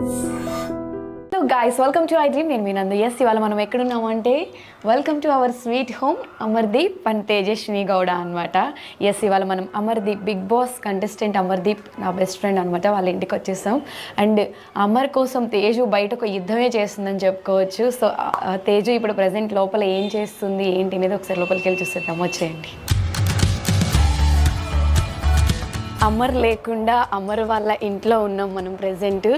Hello guys, welcome to I dream. నేను మీ Nandu. Yes, ఇవాళ మనం ఎక్కడున్నామంటే welcome to our sweet home Amardeep and Tejaswini Gowda అనమాట. ఎస్, ఇవాళ మనం Amardeep big boss contestant Amardeep నా బెస్ట్ ఫ్రెండ్ అనమాట, వాళ్ళ ఇంటికి వచ్చేసాం. అండ్ అమర్ కోసం తేజు బయట ఒక యుద్ధమే చేస్తుందని చెప్పుకోవచ్చు. సో తేజు ఇప్పుడు ప్రజెంట్ లోపల ఏం చేస్తుంది ఏంటి అనేది ఒకసారి లోపలికి వెళ్ళి చూసేద్దాం. వచ్చేయండి. అమర్ లేకుండా అమర్ వాళ్ళ ఇంట్లో ఉన్నాం మనం ప్రజెంట్.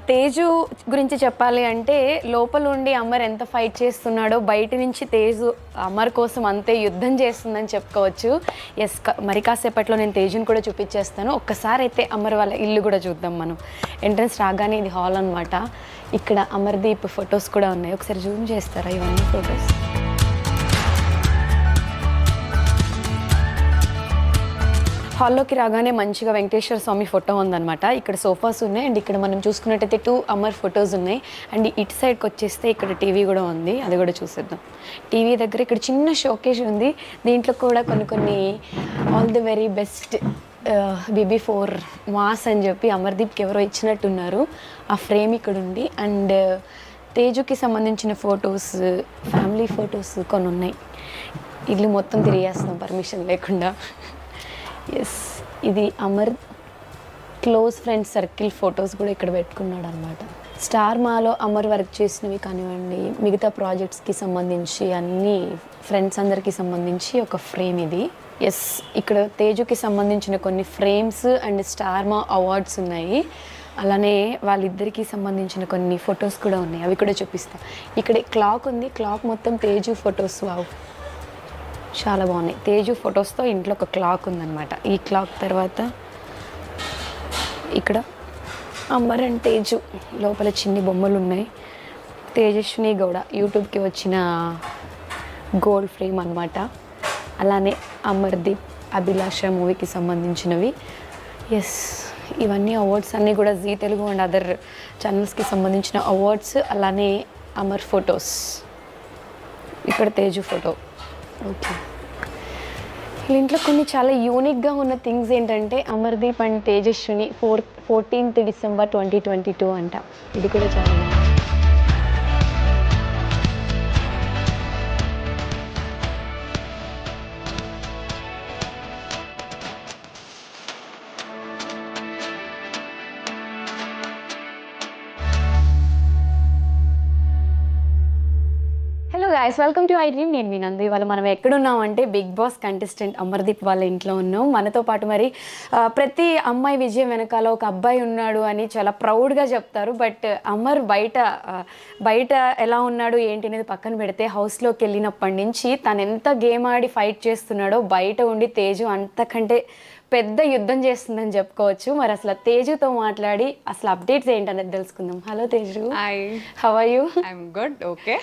తేజు గురించి చెప్పాలి అంటే లోపల ఉండి అమర్ ఎంత ఫైట్ చేస్తున్నాడో బయట నుంచి తేజు అమర్ కోసం అంతే యుద్ధం చేస్తుందని చెప్పుకోవచ్చు. ఎస్, మరి కాసేపట్లో నేను తేజుని కూడా చూపించేస్తాను. ఒక్కసారి అయితే అమర్ వాళ్ళ ఇల్లు కూడా చూద్దాం మనం. ఎంట్రన్స్ రాగానే ఇది హాల్ అనమాట. ఇక్కడ అమర్దీప్ ఫొటోస్ కూడా ఉన్నాయి. ఒకసారి జూమ్ చేస్తారా ఇవన్నీ ఫొటోస్? హాల్లోకి రాగానే మంచిగా వెంకటేశ్వర స్వామి ఫోటో ఉందన్నమాట. ఇక్కడ సోఫాస్ ఉన్నాయి అండ్ ఇక్కడ మనం చూసుకున్నట్టయితే 2 అమర్ ఫొటోస్ ఉన్నాయి. అండ్ ఇటు సైడ్కి వచ్చేస్తే ఇక్కడ టీవీ కూడా ఉంది, అది కూడా చూసేద్దాం. టీవీ దగ్గర ఇక్కడ చిన్న షోకేజ్ ఉంది. దీంట్లో కూడా కొన్ని all the very best BB4 mass అని చెప్పి అమర్దీప్కి ఎవరో ఇచ్చినట్టున్నారు. ఆ ఫ్రేమ్ ఇక్కడ ఉంది. అండ్ తేజుకి సంబంధించిన ఫొటోస్, ఫ్యామిలీ ఫొటోస్ కొన్ని ఉన్నాయి. ఇల్లు మొత్తం తిరిగేస్తాం పర్మిషన్ లేకుండా. ఎస్, ఇది Amar close friend circle photos కూడా ఇక్కడ పెట్టుకున్నాడు అనమాట. స్టార్ మాలో అమర్ వర్క్ చేసినవి కానివ్వండి, మిగతా ప్రాజెక్ట్స్కి సంబంధించి అన్ని ఫ్రెండ్స్ అందరికీ సంబంధించి ఒక ఫ్రేమ్ ఇది. ఎస్, ఇక్కడ తేజుకి సంబంధించిన కొన్ని ఫ్రేమ్స్ అండ్ స్టార్ మా అవార్డ్స్ ఉన్నాయి. అలానే వాళ్ళిద్దరికీ సంబంధించిన కొన్ని ఫొటోస్ కూడా ఉన్నాయి, అవి కూడా చూపిస్తాను. ఇక్కడ క్లాక్ ఉంది, క్లాక్ మొత్తం తేజు ఫొటోస్. వావ్, చాలా బాగున్నాయి. తేజు ఫొటోస్తో ఇంట్లో ఒక క్లాక్ ఉందన్నమాట. ఈ క్లాక్ తర్వాత ఇక్కడ అమర్ అండ్ తేజు లోపల చిన్ని బొమ్మలు ఉన్నాయి. తేజస్విని గౌడ యూట్యూబ్కి వచ్చిన గోల్డ్ ఫ్రేమ్ అనమాట. అలానే అమర్దీప్ అభిలాష మూవీకి సంబంధించినవి. ఎస్, ఇవన్నీ అవార్డ్స్ అన్నీ కూడా జీ తెలుగు అండ్ అదర్ ఛానల్స్కి సంబంధించిన అవార్డ్స్. అలానే అమర్ ఫొటోస్. ఇక్కడ తేజు ఫోటో. ఓకే, ఇంట్లో కొన్ని చాలా యూనిక్గా ఉన్న థింగ్స్ ఏంటంటే Amardeep and Tejaswini 14th December 2022 అంట. ఇది కూడా చాలా బాగుంది. Hello guys, welcome to I dream. నేను మీ నందు. ఇవాళ మనం ఎక్కడున్నామంటే బిగ్ బాస్ కంటెస్టెంట్ అమర్దీప్ వాళ్ళ ఇంట్లో ఉన్నాం. మనతో పాటు మరి ప్రతి అమ్మాయి విజయం వెనకాల ఒక అబ్బాయి ఉన్నాడు అని చాలా ప్రౌడ్గా చెప్తారు. బట్ అమర్ బయట ఎలా ఉన్నాడు ఏంటి అనేది పక్కన పెడితే హౌస్లోకి వెళ్ళినప్పటి నుంచి తను ఎంత గేమ్ ఆడి ఫైట్ చేస్తున్నాడో బయట ఉండి తేజు అంతకంటే పెద్ద యుద్ధం చేస్తుందని చెప్పుకోవచ్చు. మరి అసలు తేజుతో మాట్లాడి అసలు అప్డేట్స్ ఏంటనేది తెలుసుకుందాం. Hello Teju, how are you? I'm good. Okay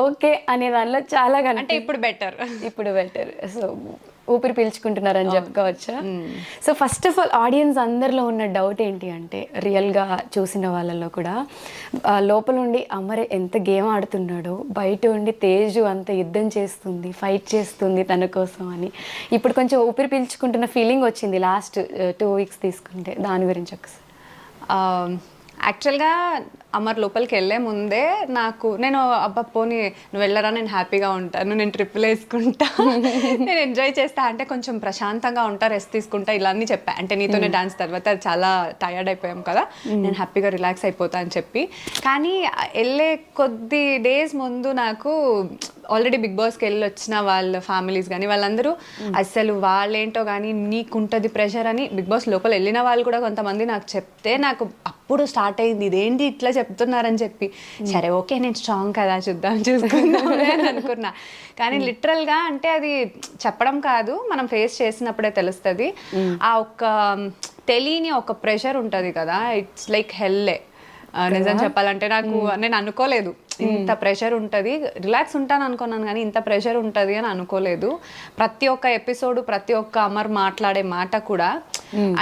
okay అనే దానిలో చాలా అంటే ఇప్పుడు బెటర్. సో ఊపిరి పీల్చుకుంటున్నారని చెప్పుకోవచ్చా? So first of all audience అందరిలో ఉన్న డౌట్ ఏంటి అంటే, రియల్గా చూసిన వాళ్ళలో కూడా లోపల ఉండి అమర్ ఎంత గేమ్ ఆడుతున్నాడో బయట ఉండి తేజు అంత యుద్ధం చేస్తుంది, ఫైట్ చేస్తుంది తన కోసం అని. ఇప్పుడు కొంచెం ఊపిరి పీల్చుకుంటున్న ఫీలింగ్ వచ్చింది లాస్ట్ 2 weeks తీసుకుంటే. దాని గురించి ఒకసారి. యాక్చువల్గా అమర్ లోపలికి వెళ్ళే ముందే నేను అబ్బా పోనీ నువ్వు వెళ్ళరా, నేను హ్యాపీగా ఉంటాను, నేను ట్రిప్పులు వేసుకుంటా, నేను ఎంజాయ్ చేస్తా, అంటే కొంచెం ప్రశాంతంగా ఉంటా, రెస్ట్ తీసుకుంటా, ఇలా అన్నీ చెప్పా. అంటే నీతోనే డాన్స్ తర్వాత చాలా టయర్డ్ అయిపోయాం కదా, నేను హ్యాపీగా రిలాక్స్ అయిపోతా అని చెప్పి. కానీ వెళ్ళే కొద్ది డేస్ ముందు నాకు ఆల్రెడీ బిగ్ బాస్కి వెళ్ళి వచ్చిన వాళ్ళ ఫ్యామిలీస్ కానీ వాళ్ళందరూ అసలు వాళ్ళేంటో కానీ నీకుంటుంది ప్రెషర్ అని బిగ్ బాస్ లోపల వెళ్ళిన వాళ్ళు కూడా కొంతమంది నాకు చెప్తే నాకు అప్పుడు స్టార్ట్ అయింది, ఇదేంటి ఇట్లా చెప్తున్నారని చెప్పి. సరే ఓకే, నేను స్ట్రాంగ్ కదా, చూసుకుందాం అని అనుకున్నా. కానీ లిటరల్గా అంటే అది చెప్పడం కాదు, మనం ఫేస్ చేసినప్పుడే తెలుస్తుంది. ఆ ఒక్క తెలియని ఒక ప్రెషర్ ఉంటుంది కదా, ఇట్స్ లైక్ హెల్లే. నిజం చెప్పాలంటే నేను అనుకోలేదు ఇంత ప్రెషర్ ఉంటుంది. రిలాక్స్ ఉంటాను అనుకున్నాను కానీ ఇంత ప్రెషర్ ఉంటుంది అని అనుకోలేదు. ప్రతి ఒక్క ఎపిసోడ్, ప్రతి ఒక్క అమర్ మాట్లాడే మాట కూడా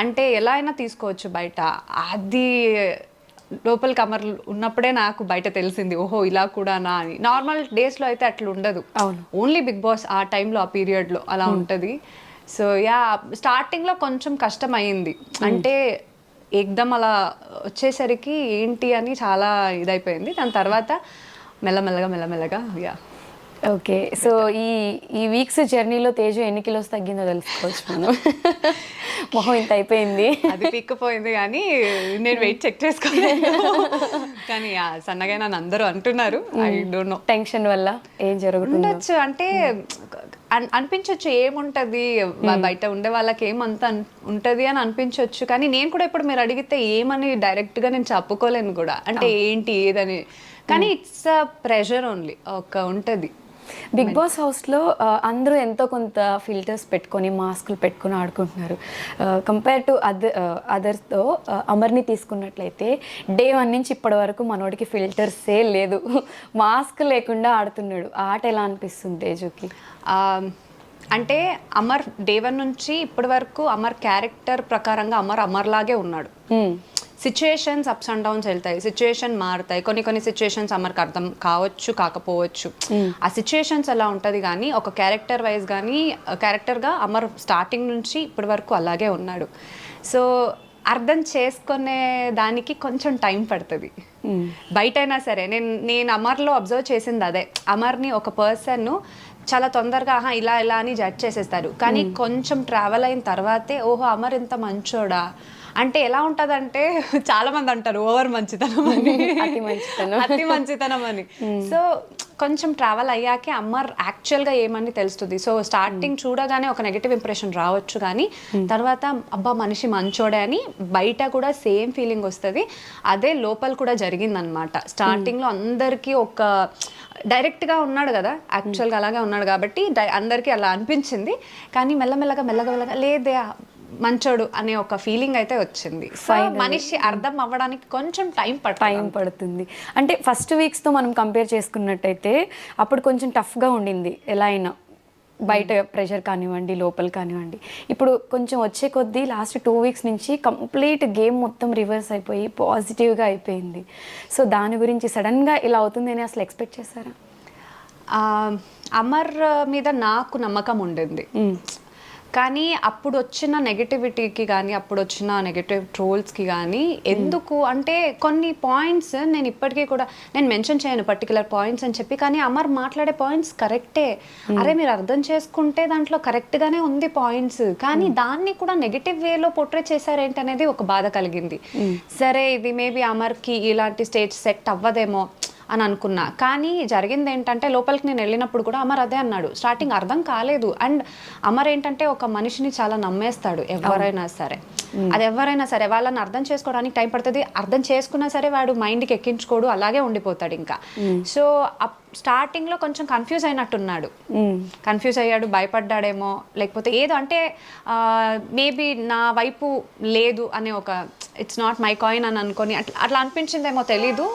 అంటే ఎలా అయినా తీసుకోవచ్చు బయట. అది లోపలికి అమర్ ఉన్నప్పుడే నాకు బయట తెలిసింది, ఓహో ఇలా కూడానా అని. నార్మల్ డేస్లో అయితే అట్లా ఉండదు, ఓన్లీ బిగ్ బాస్ ఆ టైంలో, ఆ పీరియడ్లో అలా ఉంటుంది. సో యా, స్టార్టింగ్లో కొంచెం కష్టం అయ్యింది. అంటే ఏకదమ్ అలా వచ్చేసరికి ఏంటి అని చాలా ఇదైపోయింది. దాని తర్వాత మెల్లమెల్లగా యా. ఓకే, సో ఈ వీక్స్ జర్నీలో తేజు ఎన్ని కిలోస్ తగ్గిందో తెలుసుకోవచ్చు మనం. మొహం ఇంత అయిపోయింది. అది పీక్కపోయింది కానీ నేను వెయిట్ చెక్ చేసుకోలేదు. కానీ సన్నగా నన్ను అందరూ అంటున్నారు. ఐ డోంట్ నో టెన్షన్ వల్ల ఏం జరుగుతుందో. ఉండొచ్చు, అంటే అనిపించవచ్చు ఏముంటది, బయట ఉండే వాళ్ళకి ఏమంత ఉంటది అని అనిపించవచ్చు. కానీ నేను కూడా ఇప్పుడు మీరు అడిగితే ఏమని డైరెక్ట్ గా నేను చెప్పుకోలేను కూడా, అంటే ఏంటి ఏదని. కానీ ఇట్స్ అ ప్రెషర్ ఓన్లీ, ఒక ఉంటది. బిగ్ బాస్ హౌస్లో అందరూ ఎంతో కొంత ఫిల్టర్స్ పెట్టుకొని మాస్కులు పెట్టుకొని ఆడుకుంటున్నారు. కంపేర్ టు అదర్స్తో అమర్ని తీసుకున్నట్లయితే డే 1 నుంచి ఇప్పటి వరకు మనోడికి ఫిల్టర్సే లేదు, మాస్క్ లేకుండా ఆడుతున్నాడు. ఆట ఎలా అనిపిస్తుంది తేజుకి? అంటే అమర్ డే 1 నుంచి ఇప్పటి వరకు అమర్ క్యారెక్టర్ ప్రకారంగా అమర్ లాగే ఉన్నాడు. సిచ్యుయేషన్స్ అప్స్ అండ్ డౌన్స్ వెళ్తాయి, సిచ్యుయేషన్ మారుతాయి. కొన్ని సిచ్యుయేషన్స్ అమర్కి అర్థం కావచ్చు కాకపోవచ్చు, ఆ సిచ్యుయేషన్స్ అలా ఉంటుంది. కానీ ఒక క్యారెక్టర్ వైజ్ కానీ క్యారెక్టర్గా అమర్ స్టార్టింగ్ నుంచి ఇప్పటి వరకు అలాగే ఉన్నాడు. సో అర్థం చేసుకునే దానికి కొంచెం టైం పడుతుంది. బయటైనా సరే నేను అమర్లో అబ్జర్వ్ చేసింది అదే. అమర్ని ఒక పర్సన్ చాలా తొందరగా ఇలా అని జడ్జ్ చేసేస్తారు. కానీ కొంచెం ట్రావెల్ అయిన తర్వాతే ఓహో అమర్ ఇంత మంచోడా అంటే ఎలా ఉంటుందంటే, చాలా మంది అంటారు ఓవర్ మంచితనం అని, అతి మంచితనం అని. సో కొంచెం ట్రావెల్ అయ్యాకే అమర్ యాక్చువల్గా ఏమని తెలుస్తుంది. సో స్టార్టింగ్ చూడగానే ఒక నెగిటివ్ ఇంప్రెషన్ రావచ్చు, కానీ తర్వాత అబ్బా మనిషి మంచోడే అని బయట కూడా సేమ్ ఫీలింగ్ వస్తుంది. అదే లోపల కూడా జరిగిందనమాట. స్టార్టింగ్లో అందరికీ ఒక డైరెక్ట్గా ఉన్నాడు కదా, యాక్చువల్గా అలాగే ఉన్నాడు కాబట్టి అందరికీ అలా అనిపించింది. కానీ మెల్లమెల్లగా లేదే మంచోడు అనే ఒక ఫీలింగ్ అయితే వచ్చింది. మనిషి అర్థం అవ్వడానికి కొంచెం టైం పడుతుంది. అంటే ఫస్ట్ వీక్స్తో మనం కంపేర్ చేసుకున్నట్టయితే అప్పుడు కొంచెం టఫ్గా ఉండింది, ఎలా అయినా బయట ప్రెషర్ కానివ్వండి లోపల కానివ్వండి. ఇప్పుడు కొంచెం వచ్చే కొద్దీ లాస్ట్ 2 వీక్స్ నుంచి కంప్లీట్ గేమ్ మొత్తం రివర్స్ అయిపోయి పాజిటివ్గా అయిపోయింది. సో దాని గురించి సడన్గా ఇలా అవుతుంది అని అసలు ఎక్స్పెక్ట్ చేశారా? అమర్ మీద నాకు నమ్మకం ఉండింది, కానీ అప్పుడు వచ్చిన నెగటివిటీకి కానీ అప్పుడు వచ్చిన నెగటివ్ ట్రోల్స్కి కానీ ఎందుకు అంటే కొన్ని పాయింట్స్ నేను ఇప్పటికీ కూడా నేను మెన్షన్ చేయను పర్టికులర్ పాయింట్స్ అని చెప్పి, కానీ అమర్ మాట్లాడే పాయింట్స్ కరెక్టే. అరే మీరు అర్థం చేసుకుంటే దాంట్లో కరెక్ట్గానే ఉంది పాయింట్స్, కానీ దాన్ని కూడా నెగటివ్ వేలో పోర్ట్రే చేశారేంటి అనేది ఒక బాధ కలిగింది. సరే ఇది మేబీ అమర్కి ఇలాంటి స్టేజ్ సెట్ అవ్వదేమో అని అనుకున్నా. కానీ జరిగింది ఏంటంటే లోపలికి నేను వెళ్ళినప్పుడు కూడా అమర్ అదే అన్నాడు. స్టార్టింగ్ అర్థం కాలేదు. అండ్ అమర్ ఏంటంటే ఒక మనిషిని చాలా నమ్మేస్తాడు ఎవరైనా సరే. అది ఎవరైనా సరే వాళ్ళని అర్థం చేసుకోవడానికి టైం పడుతుంది. అర్థం చేసుకున్నా సరే వాడు మైండ్కి ఎక్కించుకోడు, అలాగే ఉండిపోతాడు ఇంకా. సో స్టార్టింగ్లో కొంచెం కన్ఫ్యూజ్ అయినట్టున్నాడు, కన్ఫ్యూజ్ అయ్యాడు, భయపడ్డాడేమో, లేకపోతే ఏదో అంటే మేబీ నా వైపు లేదు అనే ఒక ఇట్స్ నాట్ మై కాయిన్ అని అనుకొని అట్లా అనిపించిందేమో తెలీదు.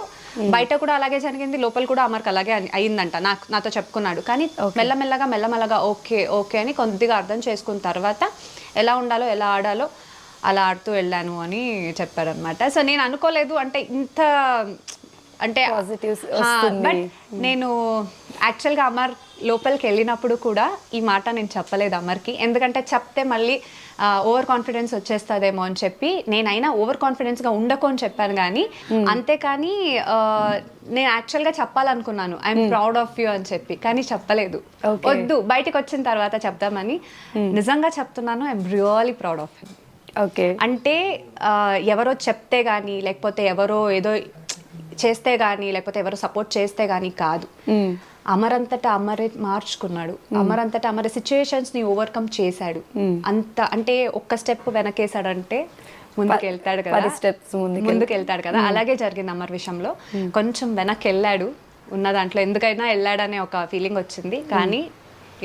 బయట కూడా అలాగే జరిగింది, లోపల కూడా అమర్కి అలాగే అయిందంట, నాతో చెప్పుకున్నాడు. కానీ మెల్లమెల్లగా ఓకే అని కొద్దిగా అర్థం చేసుకున్న తర్వాత ఎలా ఉండాలో ఎలా ఆడాలో అలా ఆడుతూ వెళ్ళాను అని చెప్పారనమాట. సో నేను అనుకోలేదు అంటే ఇంత అంటే బట్ నేను యాక్చువల్గా అమర్ లోపలికి వెళ్ళినప్పుడు కూడా ఈ మాట నేను చెప్పలేదు అమర్కి, ఎందుకంటే చెప్తే మళ్ళీ ఓవర్ కాన్ఫిడెన్స్ వచ్చేస్తుందేమో అని చెప్పి నేనైనా ఓవర్ కాన్ఫిడెన్స్గా ఉండకు అని చెప్పాను. కానీ అంతేకాని నేను యాక్చువల్గా చెప్పాలనుకున్నాను ఐఎమ్ ప్రౌడ్ ఆఫ్ యూ అని చెప్పి, కానీ చెప్పలేదు. వద్దు బయటకు వచ్చిన తర్వాత చెప్దామని. నిజంగా చెప్తున్నాను, I'm really proud of him. Okay, అంటే ఎవరో చెప్తే కానీ లేకపోతే ఎవరో ఏదో చేస్తే కానీ లేకపోతే ఎవరో సపోర్ట్ చేస్తే కానీ కాదు. అమరంతటా అమరే మార్చుకున్నాడు, అమరంతటా అమరే సిచ్యుయేషన్స్ ని ఓవర్కమ్ చేశాడు. అంత అంటే ఒక్క స్టెప్ వెనకేసాడంటే ముందుకు వెళ్తాడు కదా, 10 steps ముందుకు వెళ్తాడు కదా. అలాగే జరిగింది అమర్ విషయంలో. కొంచెం వెనక్కి వెళ్ళాడు, ఉన్న దాంట్లో ఎందుకైనా వెళ్ళాడనే ఒక ఫీలింగ్ వచ్చింది, కానీ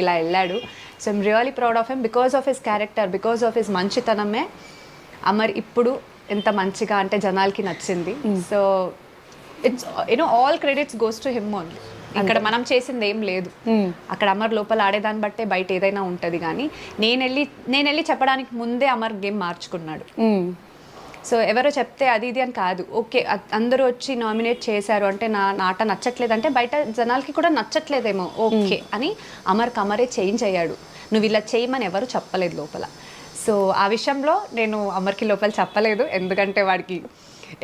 ఇలా వెళ్ళాడు. So I'm really proud of him because of his character, because of his మంచితనమే అమర్ ఇప్పుడు ఎంత మంచిగా అంటే జనాలకి నచ్చింది. So it's all credits goes to him only. ఇక్కడ మనం చేసింది ఏం లేదు, అక్కడ అమర్ లోపల ఆడేదాన్ని బట్టే బయట ఏదైనా ఉంటుంది. కానీ నేను వెళ్ళి చెప్పడానికి ముందే అమర్ గేమ్ మార్చుకున్నాడు. సో ఎవరో చెప్తే అది ఇది అని కాదు, ఓకే అందరూ వచ్చి నామినేట్ చేశారు అంటే నా ఆట నచ్చట్లేదు అంటే బయట జనాలకి కూడా నచ్చట్లేదేమో ఓకే అని అమర్కి అమరే చేంజ్ అయ్యాడు. నువ్వు ఇలా చేయమని ఎవరు చెప్పలేదు లోపల. సో ఆ విషయంలో నేను అమర్కి లోపల చెప్పలేదు, ఎందుకంటే వాడికి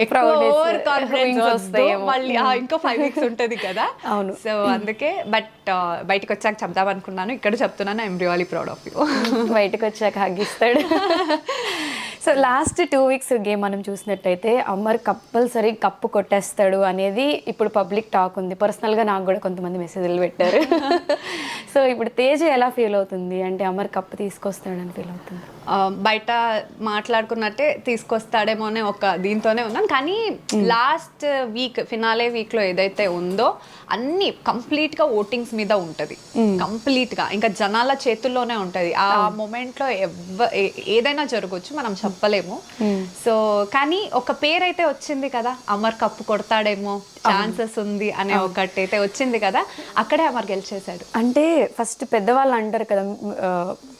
ఎక్కువ Proudness, ఓవర్ కాన్ఫిడెన్స్ wings వస్తాయేమో. మళ్ళీ ఇంకా 5 weeks ఉంటుంది కదా. అవును. సో అందుకే బట్ బయటకు వచ్చాక చెప్దాం అనుకున్నాను, ఇక్కడ చెప్తున్నాను, I'm really proud of you. బయటకు వచ్చాక హగ్గిస్తాడు. సో లాస్ట్ 2 weeks గేమ్ మనం చూసినట్టయితే అమర్ కంపల్సరీ కప్పు కొట్టేస్తాడు అనేది ఇప్పుడు పబ్లిక్ టాక్ ఉంది. పర్సనల్గా నాకు కూడా కొంతమంది మెసేజ్లు పెట్టారు. సో ఇప్పుడు తేజ ఎలా ఫీల్ అవుతుంది అంటే అమర్ కప్పు తీసుకొస్తాడని ఫీల్ అవుతుంది? బయట మాట్లాడుకున్నట్టే తీసుకొస్తాడేమో అనే ఒక దీంతోనే ఉన్నాను, కానీ లాస్ట్ వీక్ ఫినాలే వీక్లో ఏదైతే ఉందో అన్ని కంప్లీట్గా ఓటింగ్స్ మీద ఉంటుంది, కంప్లీట్గా ఇంకా జనాల చేతుల్లోనే ఉంటుంది. ఆ మూమెంట్లో ఏదైనా జరగవచ్చు, మనం చెప్పలేము. సో కానీ ఒక పేరైతే వచ్చింది కదా, అమర్ కప్పు కొడతాడేమో, ఛాన్సెస్ ఉంది అనే ఒకటి అయితే వచ్చింది కదా, అక్కడే అమర్ గెలిచేశాడు. అంటే ఫస్ట్ పెద్దవాళ్ళు అంటారు కదా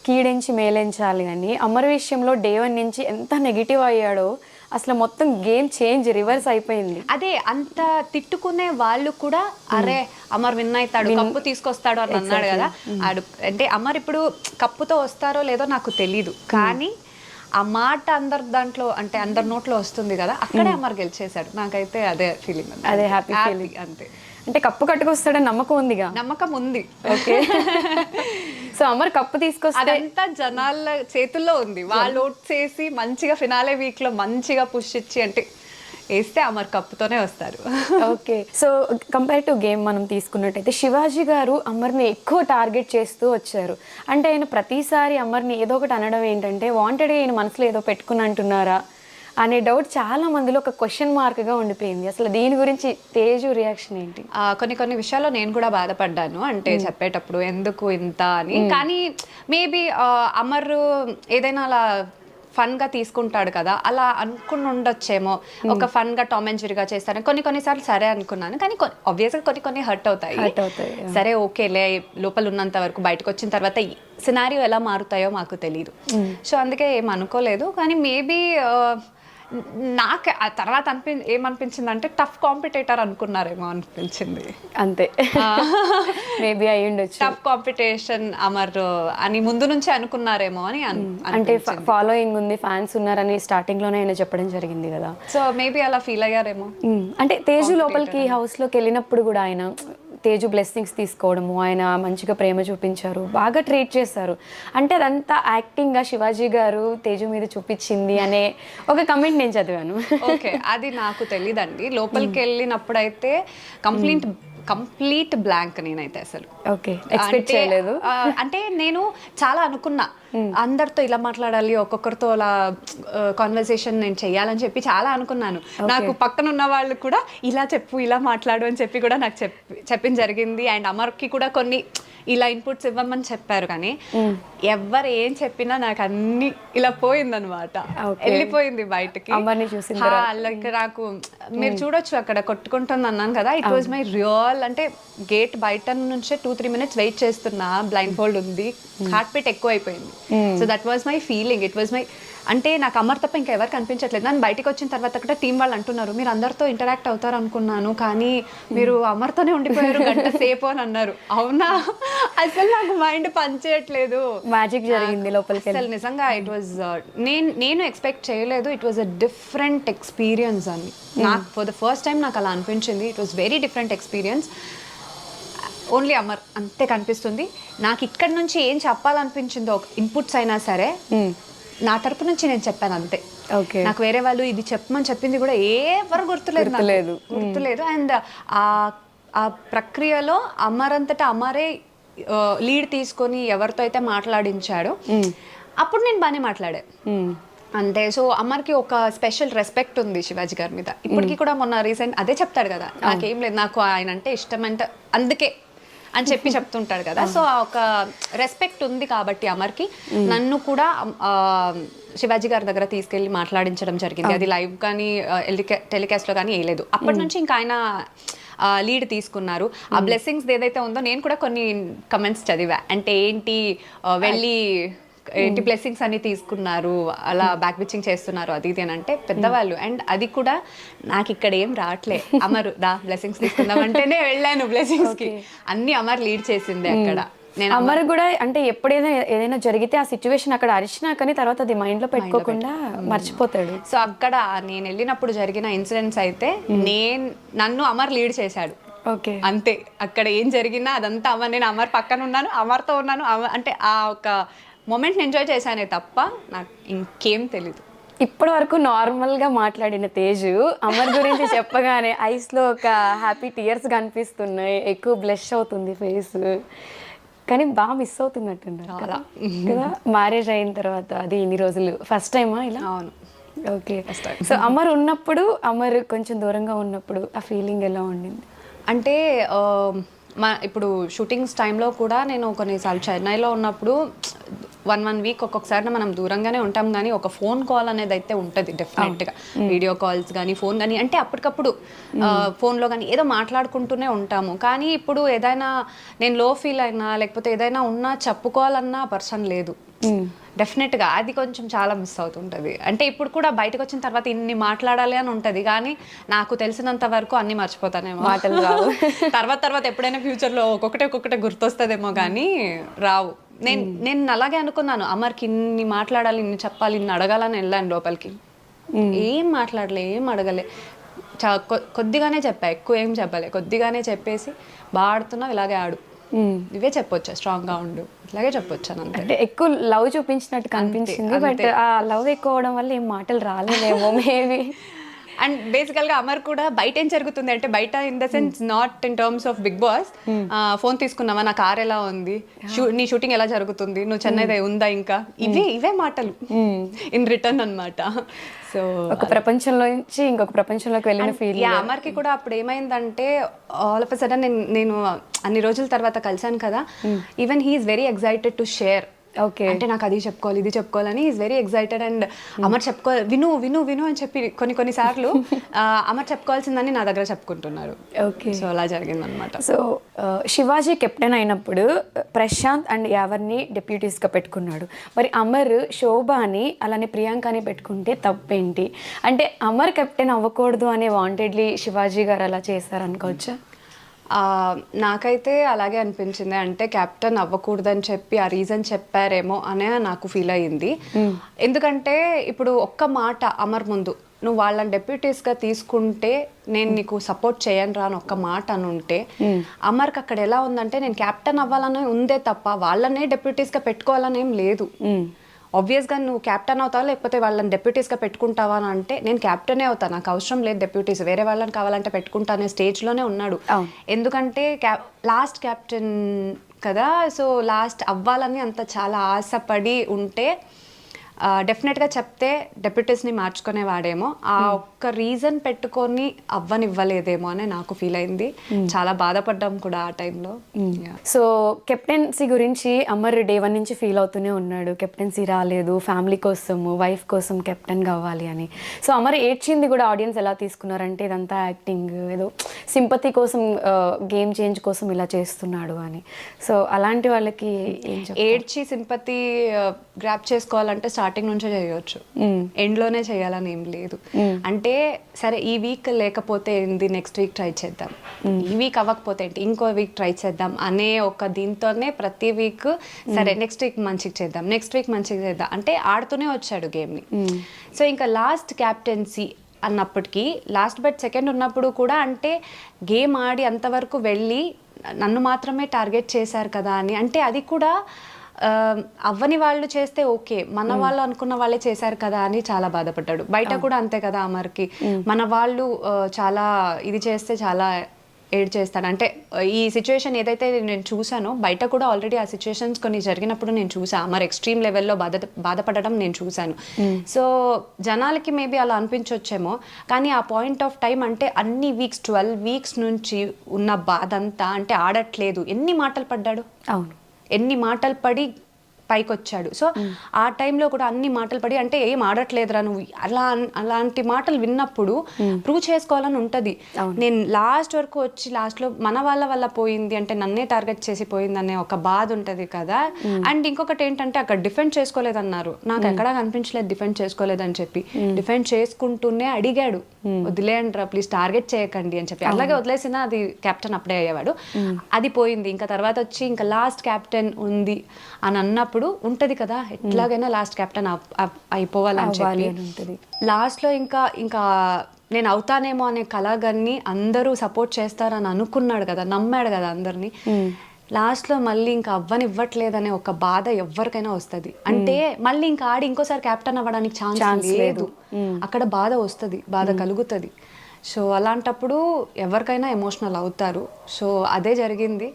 కీడించి మేలించాలి అని. అమర్ విషయంలో డే 1 నుంచి ఎంత నెగిటివ్ అయ్యాడో అసలు మొత్తం గేమ్ చేంజ్ రివర్స్ అయిపోయింది. అదే అంత తిట్టుకునే వాళ్ళు కూడా అరే అమర్ విన్ అవుతాడు, కప్పు తీసుకొస్తాడు అని అన్నాడు కదా. అంటే అమర్ ఇప్పుడు కప్పుతో వస్తారో లేదో నాకు తెలీదు, కానీ ఆ మాట అందరి దాంట్లో అంటే అందరి నోట్లో వస్తుంది కదా, అక్కడే అమర్ గెలిచేశాడు. నాకైతే అదే ఫీలింగ్, అదే హ్యాపీ ఫీలింగ్. అంతే. అంటే కప్పు కట్టుకొస్తాడని నమ్మకం ఉందిగా? నమ్మకం ఉంది. ఓకే. సో అమర్ కప్పు తీసుకొస్తే అదంతా జనాల చేతుల్లో ఉంది. వాళ్ళు ఓట్ చేసి మంచిగా ఫినాలే వీక్ లో మంచిగా పుష్ ఇచ్చి అంటే వేస్తే అమర్ కప్పుతోనే వస్తారు. Okay. So compare to game మనం తీసుకున్నట్టయితే శివాజీ గారు అమర్ని ఎక్కువ టార్గెట్ చేస్తూ వచ్చారు. అంటే ఆయన ప్రతిసారి అమర్ని ఏదో ఒకటి అనడం ఏంటంటే వాంటెడ్గా ఈయన మనసులో ఏదో పెట్టుకుని అంటున్నారా అనే డౌట్ చాలా మందిలో ఒక క్వశ్చన్ మార్క్గా ఉండిపోయింది. అసలు దీని గురించి తేజు రియాక్షన్ ఏంటి? కొన్ని విషయాల్లో నేను కూడా బాధపడ్డాను, అంటే చెప్పేటప్పుడు ఎందుకు ఇంత అని. కానీ మేబీ అమర్ ఏదైనా అలా ఫన్ గా తీసుకుంటాడు కదా, అలా అనుకుని ఉండొచ్చేమో. ఒక ఫన్ గా టామ్ అండ్ జెర్రీగా చేస్తాను కొన్నిసార్లు సరే అనుకున్నాను, కానీ ఆబ్వియస్గా కొన్ని హర్ట్ అవుతాయి. సరే ఓకేలే, లోపల ఉన్నంత వరకు, బయటకు వచ్చిన తర్వాత సినారియో ఎలా మారుతాయో మాకు తెలియదు. సో అందుకే ఏం అనుకోలేదు. కానీ మేబీ నాకు ఆ తర్వాత ఏమనిపించింది అంటే టఫ్ కాంపిటేటర్ అనుకున్నారేమో అనిపించింది. అంతే, మేబీ అయి ఉండొచ్చు. టఫ్ కాంపిటీషన్ అమర్ అని ముందు నుంచే అనుకున్నారేమో అని. అంటే ఫాలోయింగ్ ఉంది, ఫ్యాన్స్ ఉన్నారని స్టార్టింగ్ లోనే ఆయన చెప్పడం జరిగింది కదా. సో మేబీ అలా ఫీల్ అయ్యారేమో. అంటే తేజు లోపలికి హౌస్ లోకి వెళ్ళినప్పుడు కూడా ఆయన తేజు బ్లెస్సింగ్స్ తీసుకోవడము, ఆయన మంచిగా ప్రేమ చూపించారు, బాగా ట్రీట్ చేశారు. అంటే అదంతా యాక్టింగ్గా శివాజీ గారు తేజు మీద చూపించింది అనే ఒక కమెంట్ నేను చదివాను. ఓకే, అది నాకు తెలీదండి. లోపలికి వెళ్ళినప్పుడు అయితే కంప్లీట్ బ్లాంక్ నేనైతే అసలు. ఓకే, ఎక్స్పెక్ట్ చేయలేదు. అంటే నేను చాలా అనుకున్నా అందరితో ఇలా మాట్లాడాలి, ఒక్కొక్కరితో అలా కాన్వర్సేషన్ నేను చెయ్యాలని చెప్పి చాలా అనుకున్నాను. నాకు పక్కన ఉన్న వాళ్ళు కూడా ఇలా చెప్పు, ఇలా మాట్లాడు అని చెప్పి కూడా నాకు చెప్పిన జరిగింది. అండ్ అమర్కి కూడా కొన్ని ఇలా ఇన్పుట్స్ ఇవ్వమని చెప్పారు, కానీ ఎవరు ఏం చెప్పినా నాకు అన్ని ఇలా పోయిందనమాట, వెళ్ళిపోయింది బయటకి. నాకు మీరు చూడొచ్చు అక్కడ కొట్టుకుంటుంది అన్నాను కదా, ఇట్ వాజ్ మై రియల్. అంటే గేట్ బయట నుంచే 2-3 minutes వెయిట్ చేస్తున్నా, బ్లైండ్ ఫోల్డ్ ఉంది, హార్ట్ బీట్ ఎక్కువ అయిపోయింది. So that was my feeling. It was my అంటే నాకు అమర్ తప్ప ఇంకా ఎవరు కనిపించట్లేదు. నేను బయటకు వచ్చిన తర్వాత కూడా టీం వాళ్ళు అంటున్నారు మీరు అందరితో ఇంటరాక్ట్ అవుతారు అనుకున్నాను, కానీ మీరు అమర్తోనే ఉండిపోయారు గంట సేపు అని అన్నారు. అవునా, అసలు నాకు మైండ్ పనిచేయట్లేదు. మ్యాజిక్ జరిగింది లోపలికి. అసలు నిజంగా ఇట్ వాజ్ నేను ఎక్స్పెక్ట్ చేయలేదు. It was a different experience అని నాకు ఫర్ ద ఫస్ట్ టైం నాకు అలా అనిపించింది. It was very different experience. Only Amar అంతే కనిపిస్తుంది నాకు. ఇక్కడ నుంచి ఏం చెప్పాలనిపించిందో ఇన్పుట్స్ అయినా సరే నా తరపు నుంచి నేను చెప్పాను అంతే. నాకు వేరే వాళ్ళు ఇది చెప్పమని చెప్పింది కూడా ఎవరు గుర్తులేదు. అండ్ ఆ ప్రక్రియలో అమర్ అంతటా అమరే లీడ్ తీసుకొని ఎవరితో అయితే మాట్లాడించాడో అప్పుడు నేను బాగానే మాట్లాడా అంతే. సో అమర్కి ఒక స్పెషల్ రెస్పెక్ట్ ఉంది శివాజీ గారి మీద ఇప్పటికీ కూడా. మొన్న రీసెంట్ అదే చెప్తాడు కదా, నాకేం లేదు, నాకు ఆయన అంటే ఇష్టం అంటే అందుకే అని చెప్పి చెప్తుంటాడు కదా. సో ఒక రెస్పెక్ట్ ఉంది కాబట్టి అమర్కి. నన్ను కూడా శివాజీ గారి దగ్గర తీసుకెళ్ళి మాట్లాడించడం జరిగింది. అది లైవ్ కానీ టెలికాస్ట్లో కానీ వేయలేదు. అప్పటి నుంచి ఇంకా ఆయన లీడ్ తీసుకున్నారు. ఆ బ్లెస్సింగ్స్ ఏదైతే ఉందో నేను కూడా కొన్ని కమెంట్స్ చదివా. అంటే ఏంటి వెళ్ళి ఏంటి బ్లెస్సింగ్స్ అన్ని తీసుకున్నారు, అలా బ్యాక్ బిచ్చింగ్ చేస్తున్నారు, అది ఇది అని అంటే పెద్దవాళ్ళు. అండ్ అది కూడా నాకు ఇక్కడ ఏం రావట్లే. అమర్ దా బ్లెస్సింగ్స్ తీసుకుందాం అంటేనే వెళ్ళాను బ్లెస్సింగ్స్ కి. అన్ని అమర్ లీడ్ చేసింది అక్కడ. అమర్ కూడా అంటే ఎప్పుడైనా ఏదైనా జరిగితే ఆ సిచ్యువేషన్ అక్కడ అరిచినా కానీ తర్వాత అది మైండ్ లో పెట్టుకోకుండా మర్చిపోతాడు. సో అక్కడ నేను వెళ్ళినప్పుడు జరిగిన ఇన్సిడెంట్స్ అయితే నన్ను అమర్ లీడ్ చేశాడు. ఓకే, అంతే. అక్కడ ఏం జరిగినా అదంతా అమర్, నేను అమర్ పక్కన ఉన్నాను, అమర్తో ఉన్నాను. అంటే ఆ ఒక మూమెంట్ని ఎంజాయ్ చేశానే తప్ప నాకు ఇంకేం తెలీదు. ఇప్పటి వరకు నార్మల్ గా మాట్లాడిన తేజు అమర్ గురించి చెప్పగానే ఐస్ లో ఒక హ్యాపీ టీయర్స్ కనిపిస్తున్నాయి, ఎక్కువ బ్లష్ అవుతుంది ఫేస్, కానీ బాగా మిస్ అవుతున్నట్టున్నారు కదా. మ్యారేజ్ అయిన తర్వాత అది ఇన్ని రోజులు ఫస్ట్ టైమా ఇలా? అవును. ఓకే. సో అమర్ ఉన్నప్పుడు, అమర్ కొంచెం దూరంగా ఉన్నప్పుడు ఆ ఫీలింగ్ ఎలా ఉండింది? అంటే ఇప్పుడు షూటింగ్స్ టైంలో కూడా నేను కొన్నిసార్లు చెన్నైలో ఉన్నప్పుడు 1 వీక్ ఒక్కొక్కసారి మనం దూరంగానే ఉంటాం, కానీ ఒక ఫోన్ కాల్ అనేది అయితే ఉంటుంది డెఫినెట్గా. వీడియో కాల్స్ కానీ ఫోన్ కానీ అంటే అప్పటికప్పుడు ఫోన్లో కానీ ఏదో మాట్లాడుకుంటూనే ఉంటాము. కానీ ఇప్పుడు ఏదైనా నేను లో ఫీల్ అయినా లేకపోతే ఏదైనా ఉన్నా చెప్పుకోవాలన్నా పర్సన్ లేదు. డెఫినెట్గా అది కొంచెం చాలా మిస్ అవుతుంటుంది. అంటే ఇప్పుడు కూడా బయటకు వచ్చిన తర్వాత ఇన్ని మాట్లాడాలి అని ఉంటుంది, కానీ నాకు తెలిసినంత వరకు అన్ని మర్చిపోతానేమో, మాటలు రావు. తర్వాత ఎప్పుడైనా ఫ్యూచర్లో ఒక్కొక్కటే గుర్తొస్తుందేమో కానీ రావు. నేను అలాగే అనుకున్నాను, అమర్కి ఇన్ని మాట్లాడాలి, ఇన్ని చెప్పాలి, ఇన్ని అడగాలని వెళ్ళాను లోపలికి. ఏం మాట్లాడలే, ఏం అడగలే, కొద్దిగానే చెప్పా, ఎక్కువ ఏం చెప్పలే, కొద్దిగానే చెప్పేసి బాగా ఆడుతున్నావు, ఇలాగే ఆడు, ఇవే చెప్పొచ్చా, స్ట్రాంగ్ గా ఉండు, ఇలాగే చెప్పొచ్చాను. అంటే ఎక్కువ లవ్ చూపించినట్టు కనిపించింది, బట్ ఆ లవ్ ఎక్కువ అవడం వల్ల ఏం మాటలు రాలేదేమో మేబీ. అండ్ బేసికల్గా అమర్ కూడా బయట ఏం జరుగుతుంది అంటే, బయట in the sense not in terms of Bigg Boss, phone తీసుకున్నావా, నా కార్ ఎలా ఉంది, నీ షూటింగ్ ఎలా జరుగుతుంది, నువ్వు చెన్నై ఉందా, ఇంకా ఇవే మాటలు ఇన్ రిటర్న్ అన్నమాట. సో ఒక ప్రపంచంలో నుంచి ఇంకొక ప్రపంచంలోకి వెళ్ళిన ఫీల్. అమర్కి కూడా అప్పుడు ఏమైందంటే, ఆల్ ఆఫ్ ఎ సడన్ నేను అన్ని రోజుల తర్వాత కలిసాను కదా, even he is very excited to share. Okay, అంటే నాకు అది చెప్పుకోవాలి, ఇది చెప్పుకోవాలని is very excited. And Amar చెప్పుకోవాలి, విను అని చెప్పి కొన్ని సార్లు అమర్ చెప్పుకోవాల్సిందని నా దగ్గర చెప్పుకుంటున్నారు. ఓకే, సో అలా జరిగిందనమాట. సో శివాజీ కెప్టెన్ అయినప్పుడు ప్రశాంత్ అండ్ యావర్ని డెప్యూటీస్గా పెట్టుకున్నాడు. మరి అమర్ శోభాని అలానే ప్రియాంకని పెట్టుకుంటే తప్పేంటి? అంటే అమర్ కెప్టెన్ అవ్వకూడదు అనే వాంటెడ్లీ శివాజీ గారు అలా చేశారనుకోవచ్చా? నాకైతే అలాగే అనిపించింది. అంటే కెప్టెన్ అవ్వకూడదని చెప్పి ఆ రీజన్ చెప్పారేమో అనే నాకు ఫీల్ అయ్యింది. ఎందుకంటే ఇప్పుడు ఒక్క మాట అమర్ ముందు, నువ్వు వాళ్ళని డెప్యూటీస్గా తీసుకుంటే నేను నీకు సపోర్ట్ చేయను రా అని ఒక్క మాట అని ఉంటే, అమర్కి అక్కడ ఎలా ఉందంటే నేను కెప్టెన్ అవ్వాలని ఉందే తప్ప వాళ్ళనే డెప్యూటీస్గా పెట్టుకోవాలని ఏం లేదు. ఆబ్వియస్గా నువ్వు క్యాప్టెన్ అవుతావా లేకపోతే వాళ్ళని డెప్యూటీస్గా పెట్టుకుంటావా అని అంటే, నేను క్యాప్టెనే అవుతాను, నాకు అవసరం లేదు డెప్యూటీస్, వేరే వాళ్ళని కావాలంటే పెట్టుకుంటానే స్టేజ్లోనే ఉన్నాడు. ఎందుకంటే లాస్ట్ క్యాప్టెన్ కదా, సో లాస్ట్ అవ్వాలని అంత చాలా ఆశపడి ఉంటే డెఫినెట్గా చెప్తే డెప్యూటీస్ని మార్చుకునేవాడేమో. ఆ ఒక్క రీజన్ పెట్టుకొని అవ్వనివ్వలేదేమో అని నాకు ఫీల్ అయింది. చాలా బాధపడ్డాం కూడా ఆ టైంలో. సో కెప్టెన్సీ గురించి అమర్ డే 1 నుంచి ఫీల్ అవుతూనే ఉన్నాడు, కెప్టెన్సీ రాలేదు, ఫ్యామిలీ కోసము వైఫ్ కోసం కెప్టెన్ కావాలి అని. సో అమర్ ఏడ్చింది కూడా ఆడియన్స్ ఎలా తీసుకున్నారంటే ఇదంతా యాక్టింగ్, ఏదో సింపతి కోసం, గేమ్ చేంజ్ కోసం ఇలా చేస్తున్నాడు అని. సో అలాంటి వాళ్ళకి ఏడ్చి సింపతి గ్రాప్ చేసుకోవాలంటే స్టార్టింగ్ నుంచే చేయవచ్చు, ఎండ్లోనే చేయాలని ఏం లేదు. అంటే సరే ఈ వీక్ లేకపోతే ఏంది, నెక్స్ట్ వీక్ ట్రై చేద్దాం, ఈ వీక్ అవ్వకపోతే ఏంటి, ఇంకో వీక్ ట్రై చేద్దాం అనే ఒక దీంతోనే ప్రతి వీక్ సరే నెక్స్ట్ వీక్ మంచిగా చేద్దాం, నెక్స్ట్ వీక్ మంచిగా చేద్దాం అంటే ఆడుతూనే వచ్చాడు గేమ్ని. సో ఇంకా లాస్ట్ క్యాప్టెన్సీ అన్నప్పటికీ, లాస్ట్ బట్ సెకండ్ ఉన్నప్పుడు కూడా అంటే గేమ్ ఆడి అంతవరకు వెళ్ళి నన్ను మాత్రమే టార్గెట్ చేశారు కదా అని, అంటే అది కూడా అవ్వని వాళ్ళు చేస్తే ఓకే, మన వాళ్ళు అనుకున్న వాళ్ళే చేశారు కదా అని చాలా బాధపడ్డాడు. బయట కూడా అంతే కదా అమర్కి, మన వాళ్ళు చాలా ఇది చేస్తే చాలా ఏడ్ చేస్తాడు. అంటే ఈ సిచ్యువేషన్ ఏదైతే నేను చూసానో బయట కూడా ఆల్రెడీ ఆ సిచ్యువేషన్స్ కొన్ని జరిగినప్పుడు నేను చూసాను, అమర్ ఎక్స్ట్రీమ్ లెవెల్లో బాధపడడం నేను చూశాను. సో జనాలకి మేబీ అలా అనిపించొచ్చేమో, కానీ ఆ పాయింట్ ఆఫ్ టైం అంటే అన్ని వీక్స్ 12 వీక్స్ నుంచి ఉన్న బాధ అంతా, అంటే ఆడట్లేదు, ఎన్ని మాటలు పడ్డాడు, అవును, ఎన్ని మాటలు పడి పైకి వచ్చాడు. సో ఆ టైంలో కూడా అన్ని మాటలు పడి అంటే ఏం ఆడట్లేదురా నువ్వు అలాంటి మాటలు విన్నప్పుడు ప్రూవ్ చేసుకోవాలని ఉంటుంది. నేను లాస్ట్ వరకు వచ్చి లాస్ట్లో మన వాళ్ళ వల్ల పోయింది అంటే నన్నే టార్గెట్ చేసి పోయింది అనే ఒక బాధ ఉంటుంది కదా. అండ్ ఇంకొకటి ఏంటంటే అక్కడ డిఫెండ్ చేసుకోలేదన్నారు, నాకు ఎక్కడా కనిపించలేదు డిఫెండ్ చేసుకోలేదని చెప్పి. డిఫెండ్ చేసుకుంటూనే అడిగాడు వదిలేయండి రా ప్లీజ్ టార్గెట్ చేయకండి అని చెప్పి. అలాగే వదిలేసినా అది కెప్టెన్ అప్పుడే అయ్యేవాడు. అది పోయింది. ఇంకా తర్వాత వచ్చి ఇంకా లాస్ట్ కెప్టెన్ ఉంది అని అన్నప్పుడు ఉంటది కదా ఎట్లాగైనా లాస్ట్ కెప్టెన్ అయిపోవాలని చెప్పి లాస్ట్లో ఇంకా నేను అవుతానేమో అనే కలగన్ని అందరూ సపోర్ట్ చేస్తారని అనుకున్నాడు కదా, నమ్మాడు కదా అందరినీ. లాస్ట్లో మళ్ళీ ఇంకా అవ్వనివ్వట్లేదనే ఒక బాధ ఎవరికైనా వస్తుంది. అంటే మళ్ళీ ఇంకా ఆడి ఇంకోసారి కెప్టెన్ అవ్వడానికి ఛాన్స్ లేదు, అక్కడ బాధ వస్తుంది, బాధ కలుగుతుంది. సో అలాంటప్పుడు ఎవరికైనా ఎమోషనల్ అవుతారు. సో అదే జరిగింది.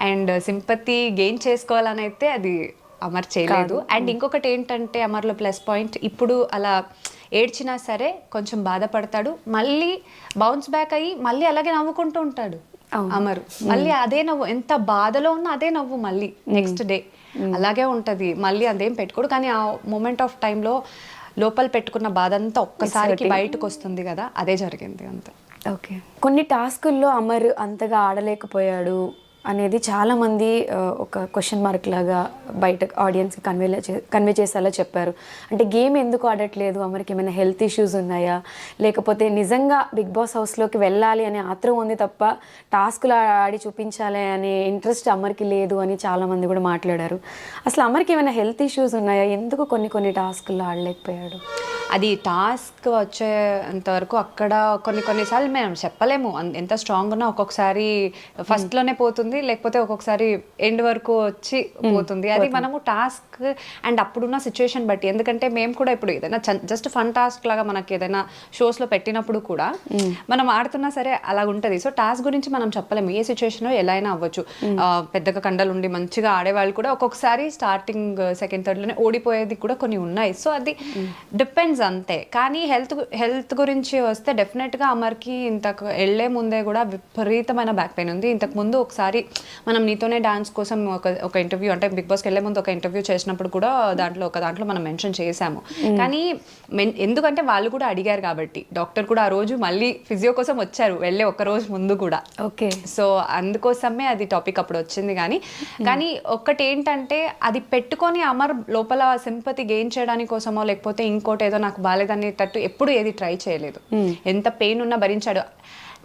అండ్ సింపతి గెయిన్ చేసుకోవాలని అయితే అది అమర్ చేయలేదు. అండ్ ఇంకొకటి ఏంటంటే అమర్లో ప్లస్ పాయింట్, ఇప్పుడు అలా ఏడ్చినా సరే కొంచెం బాధపడతాడు, మళ్ళీ బౌన్స్ బ్యాక్ అయ్యి మళ్ళీ అలాగే నవ్వుకుంటూ ఉంటాడు అమర్. మళ్ళీ అదే నవ్వు, ఎంత బాధలో ఉన్నా అదే నవ్వు మళ్ళీ నెక్స్ట్ డే అలాగే ఉంటుంది. మళ్ళీ అదేం పెట్టుకోడు, కానీ ఆ మూమెంట్ ఆఫ్ టైంలో లోపల పెట్టుకున్న బాధ అంతా ఒక్కసారికి బయటకు వస్తుంది కదా, అదే జరిగింది అంతే. ఓకే, కొన్ని టాస్కుల్లో అమర్ అంతగా ఆడలేకపోయాడు అనేది చాలామంది ఒక క్వశ్చన్ మార్క్ లాగా బయట ఆడియన్స్కి కన్వే చేసేలా చెప్పారు. అంటే గేమ్ ఎందుకు ఆడట్లేదు, అమర్కి ఏమైనా హెల్త్ ఇష్యూస్ ఉన్నాయా, లేకపోతే నిజంగా బిగ్ బాస్ హౌస్లోకి వెళ్ళాలి అనే ఆత్రం ఉంది తప్ప టాస్కులు ఆడి చూపించాలి అనే ఇంట్రెస్ట్ అమర్కి లేదు అని చాలామంది కూడా మాట్లాడారు. అసలు అమర్కి ఏమైనా హెల్త్ ఇష్యూస్ ఉన్నాయా, ఎందుకు కొన్ని టాస్కుల్లో ఆడలేకపోయాడు? అది టాస్క్ వచ్చేంతవరకు అక్కడ కొన్నిసార్లు మేము చెప్పలేము ఎంత స్ట్రాంగ్ ఉన్నా. ఒక్కొక్కసారి ఫస్ట్లోనే పోతుంది, లేకపోతే ఒక్కొక్కసారి ఎండ్ వరకు వచ్చి పోతుంది. అది మనము టాస్క్ అండ్ అప్పుడున్న సిచ్యువేషన్ బట్టి. ఎందుకంటే మేము కూడా ఇప్పుడు ఏదైనా జస్ట్ ఫన్ టాస్క్ లాగా మనకి ఏదైనా షోస్లో పెట్టినప్పుడు కూడా మనం ఆడుతున్నా సరే అలా ఉంటుంది. సో టాస్క్ గురించి మనం చెప్పలేము, ఏ సిచ్యువేషన్లో ఎలా అయినా అవ్వచ్చు. పెద్దగా కండలు ఉండి మంచిగా ఆడేవాళ్ళు కూడా ఒక్కొక్కసారి స్టార్టింగ్ సెకండ్ థర్డ్లోనే ఓడిపోయేది కూడా కొన్ని ఉన్నాయి. సో అది డిపెండ్స్ అంతే. కానీ హెల్త్ గురించి వస్తే డెఫినెట్గా అమర్కి ఇంతకు వెళ్ళే ముందే కూడా విపరీతమైన బ్యాక్ పెయిన్ ఉంది. ఇంతకు ముందు ఒకసారి మనం నీతోనే డాన్స్ కోసం ఒక ఇంటర్వ్యూ, అంటే బిగ్ బాస్కి వెళ్ళే ముందు ఒక ఇంటర్వ్యూ చేసినప్పుడు కూడా దాంట్లో మనం మెన్షన్ చేశాము. కానీ ఎందుకంటే వాళ్ళు కూడా అడిగారు కాబట్టి డాక్టర్ కూడా ఆ రోజు మళ్ళీ ఫిజియో కోసం వచ్చారు వెళ్ళే ఒక రోజు ముందు కూడా. ఓకే, సో అందుకోసమే అది టాపిక్ అప్పుడు వచ్చింది. కానీ ఒక్కటి ఏంటంటే అది పెట్టుకొని అమర్ లోపల సింపతి గెయిన్ చేయడానికి కోసమో లేకపోతే ఇంకోటి ఏదో నాకు బాలేదనేటట్టు ఎప్పుడు ఏది ట్రై చేయలేదు. ఎంత పెయిన్ ఉన్నా భరించాడు.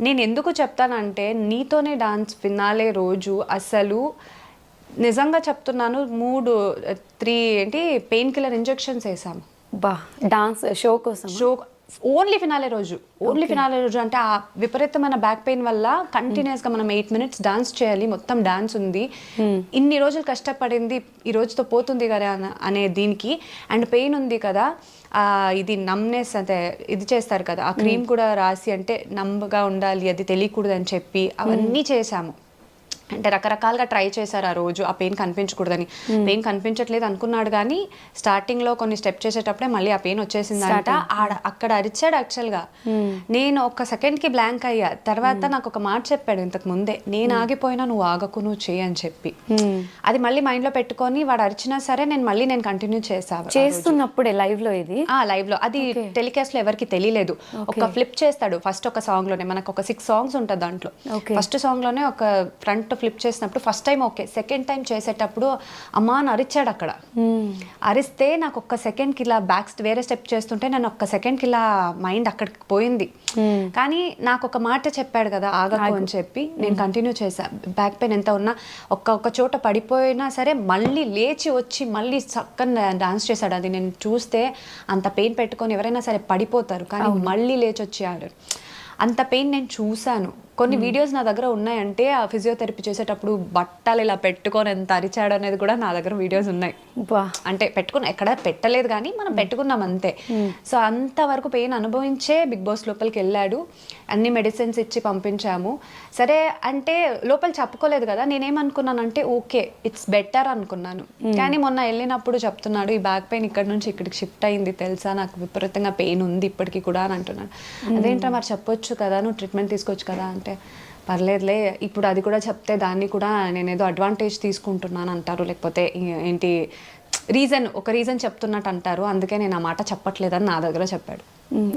నేను ఎందుకు చెప్తానంటే నీతోనే డాన్స్ ఫినాలే రోజు అసలు నిజంగా చెప్తున్నాను 3 పెయిన్ కిల్లర్ ఇంజెక్షన్స్ వేసాము డాన్స్ షో కోసం. ఓన్లీ ఫినాలే రోజు అంటే ఆ విపరీతమైన బ్యాక్ పెయిన్ వల్ల కంటిన్యూస్గా మనం 8 minutes డాన్స్ చేయాలి, మొత్తం డాన్స్ ఉంది. ఇన్ని రోజులు కష్టపడింది ఈ రోజుతో పోతుంది కదా అనే దీనికి. అండ్ పెయిన్ ఉంది కదా, ఇది నమ్నెస్ అంటే ఇది చేస్తారు కదా, ఆ క్రీమ్ కూడా రాసి అంటే నమ్మగా ఉండాలి, అది తెలియకూడదు అని చెప్పి అవన్నీ చేశాము. అంటే రకరకాలుగా ట్రై చేశారు ఆ రోజు, ఆ పెయిన్ కనిపించకూడదని. పెయిన్ కనిపించట్లేదు అనుకున్నాడు, కానీ స్టార్టింగ్లో కొన్ని స్టెప్ చేసేటప్పుడే మళ్ళీ ఆ పెయిన్ వచ్చేసిందంట. అక్కడ అరిచాడు యాక్చువల్గా. నేను ఒక సెకండ్కి బ్లాంక్ అయ్యా. తర్వాత నాకు ఒక మాట చెప్పాడు ఇంతకు ముందే, నేను ఆగిపోయినా నువ్వు ఆగకు, నువ్వు చేయి అని చెప్పి. అది మళ్ళీ మైండ్లో పెట్టుకొని వాడు అరిచినా సరే నేను కంటిన్యూ చేస్తున్నప్పుడే లైవ్లో లైవ్లో అది టెలికాస్ట్లో ఎవరికి తెలియలేదు. ఒక ఫ్లిప్ చేస్తాడు ఫస్ట్ ఒక సాంగ్లోనే, మనకు ఒక 6 songs ఉంటుంది దాంట్లో. ఫస్ట్ సాంగ్లోనే ఒక ఫ్రంట్ ఫ్లిప్ చేసినప్పుడు first time okay, second time చేసేటప్పుడు అమ్మా అని అరిచాడు అక్కడ. అరిస్తే నాకు ఒక్క సెకండ్కి ఇలా వేరే స్టెప్ చేస్తుంటే నేను ఒక్క సెకండ్కి ఇలా మైండ్ అక్కడికి పోయింది. కానీ నాకు ఒక మాట చెప్పాడు కదా ఆగకు అని చెప్పి, నేను కంటిన్యూ చేశా. బ్యాక్ పెయిన్ ఎంత ఉన్నా ఒక్క చోట పడిపోయినా సరే మళ్ళీ లేచి వచ్చి మళ్ళీ చక్కగా డాన్స్ చేశాడు. అది నేను చూస్తే అంత పెయిన్ పెట్టుకొని ఎవరైనా సరే పడిపోతారు, కానీ మళ్ళీ లేచి వచ్చి ఆడారు. అంత పెయిన్ నేను చూశాను. కొన్ని వీడియోస్ నా దగ్గర ఉన్నాయంటే ఆ ఫిజియోథెరపీ చేసేటప్పుడు బట్టలు ఇలా పెట్టుకొని ఎంత అరిచాడు అనేది కూడా నా దగ్గర వీడియోస్ ఉన్నాయి. అంటే ఎక్కడ పెట్టలేదు కానీ మనం పెట్టుకున్నాం అంతే. సో అంతవరకు పెయిన్ అనుభవించే బిగ్ బాస్ లోపలికి వెళ్ళాడు. అన్ని మెడిసిన్స్ ఇచ్చి పంపించాము. సరే అంటే లోపల చెప్పుకోలేదు కదా, నేనేమనుకున్నానంటే ఓకే ఇట్స్ బెటర్ అనుకున్నాను. కానీ మొన్న వెళ్ళినప్పుడు చెప్తున్నాడు ఈ బ్యాక్ పెయిన్ ఇక్కడ నుంచి ఇక్కడికి షిఫ్ట్ అయింది తెలుసా, నాకు విపరీతంగా పెయిన్ ఉంది ఇప్పటికీ కూడా అని అంటున్నాడు. అదేంటో మరి చెప్పొచ్చు కదా, నువ్వు ట్రీట్మెంట్ తీసుకోవచ్చు కదా అంటే, పర్లేదులే ఇప్పుడు అది కూడా చెప్తే దాన్ని కూడా నేనేదో అడ్వాంటేజ్ తీసుకుంటున్నాను అంటారు, లేకపోతే ఏంటి ఒక రీజన్ చెప్తున్నట్టు అంటారు, అందుకే నేను ఆ మాట చెప్పట్లేదని నా దగ్గర చెప్పాడు.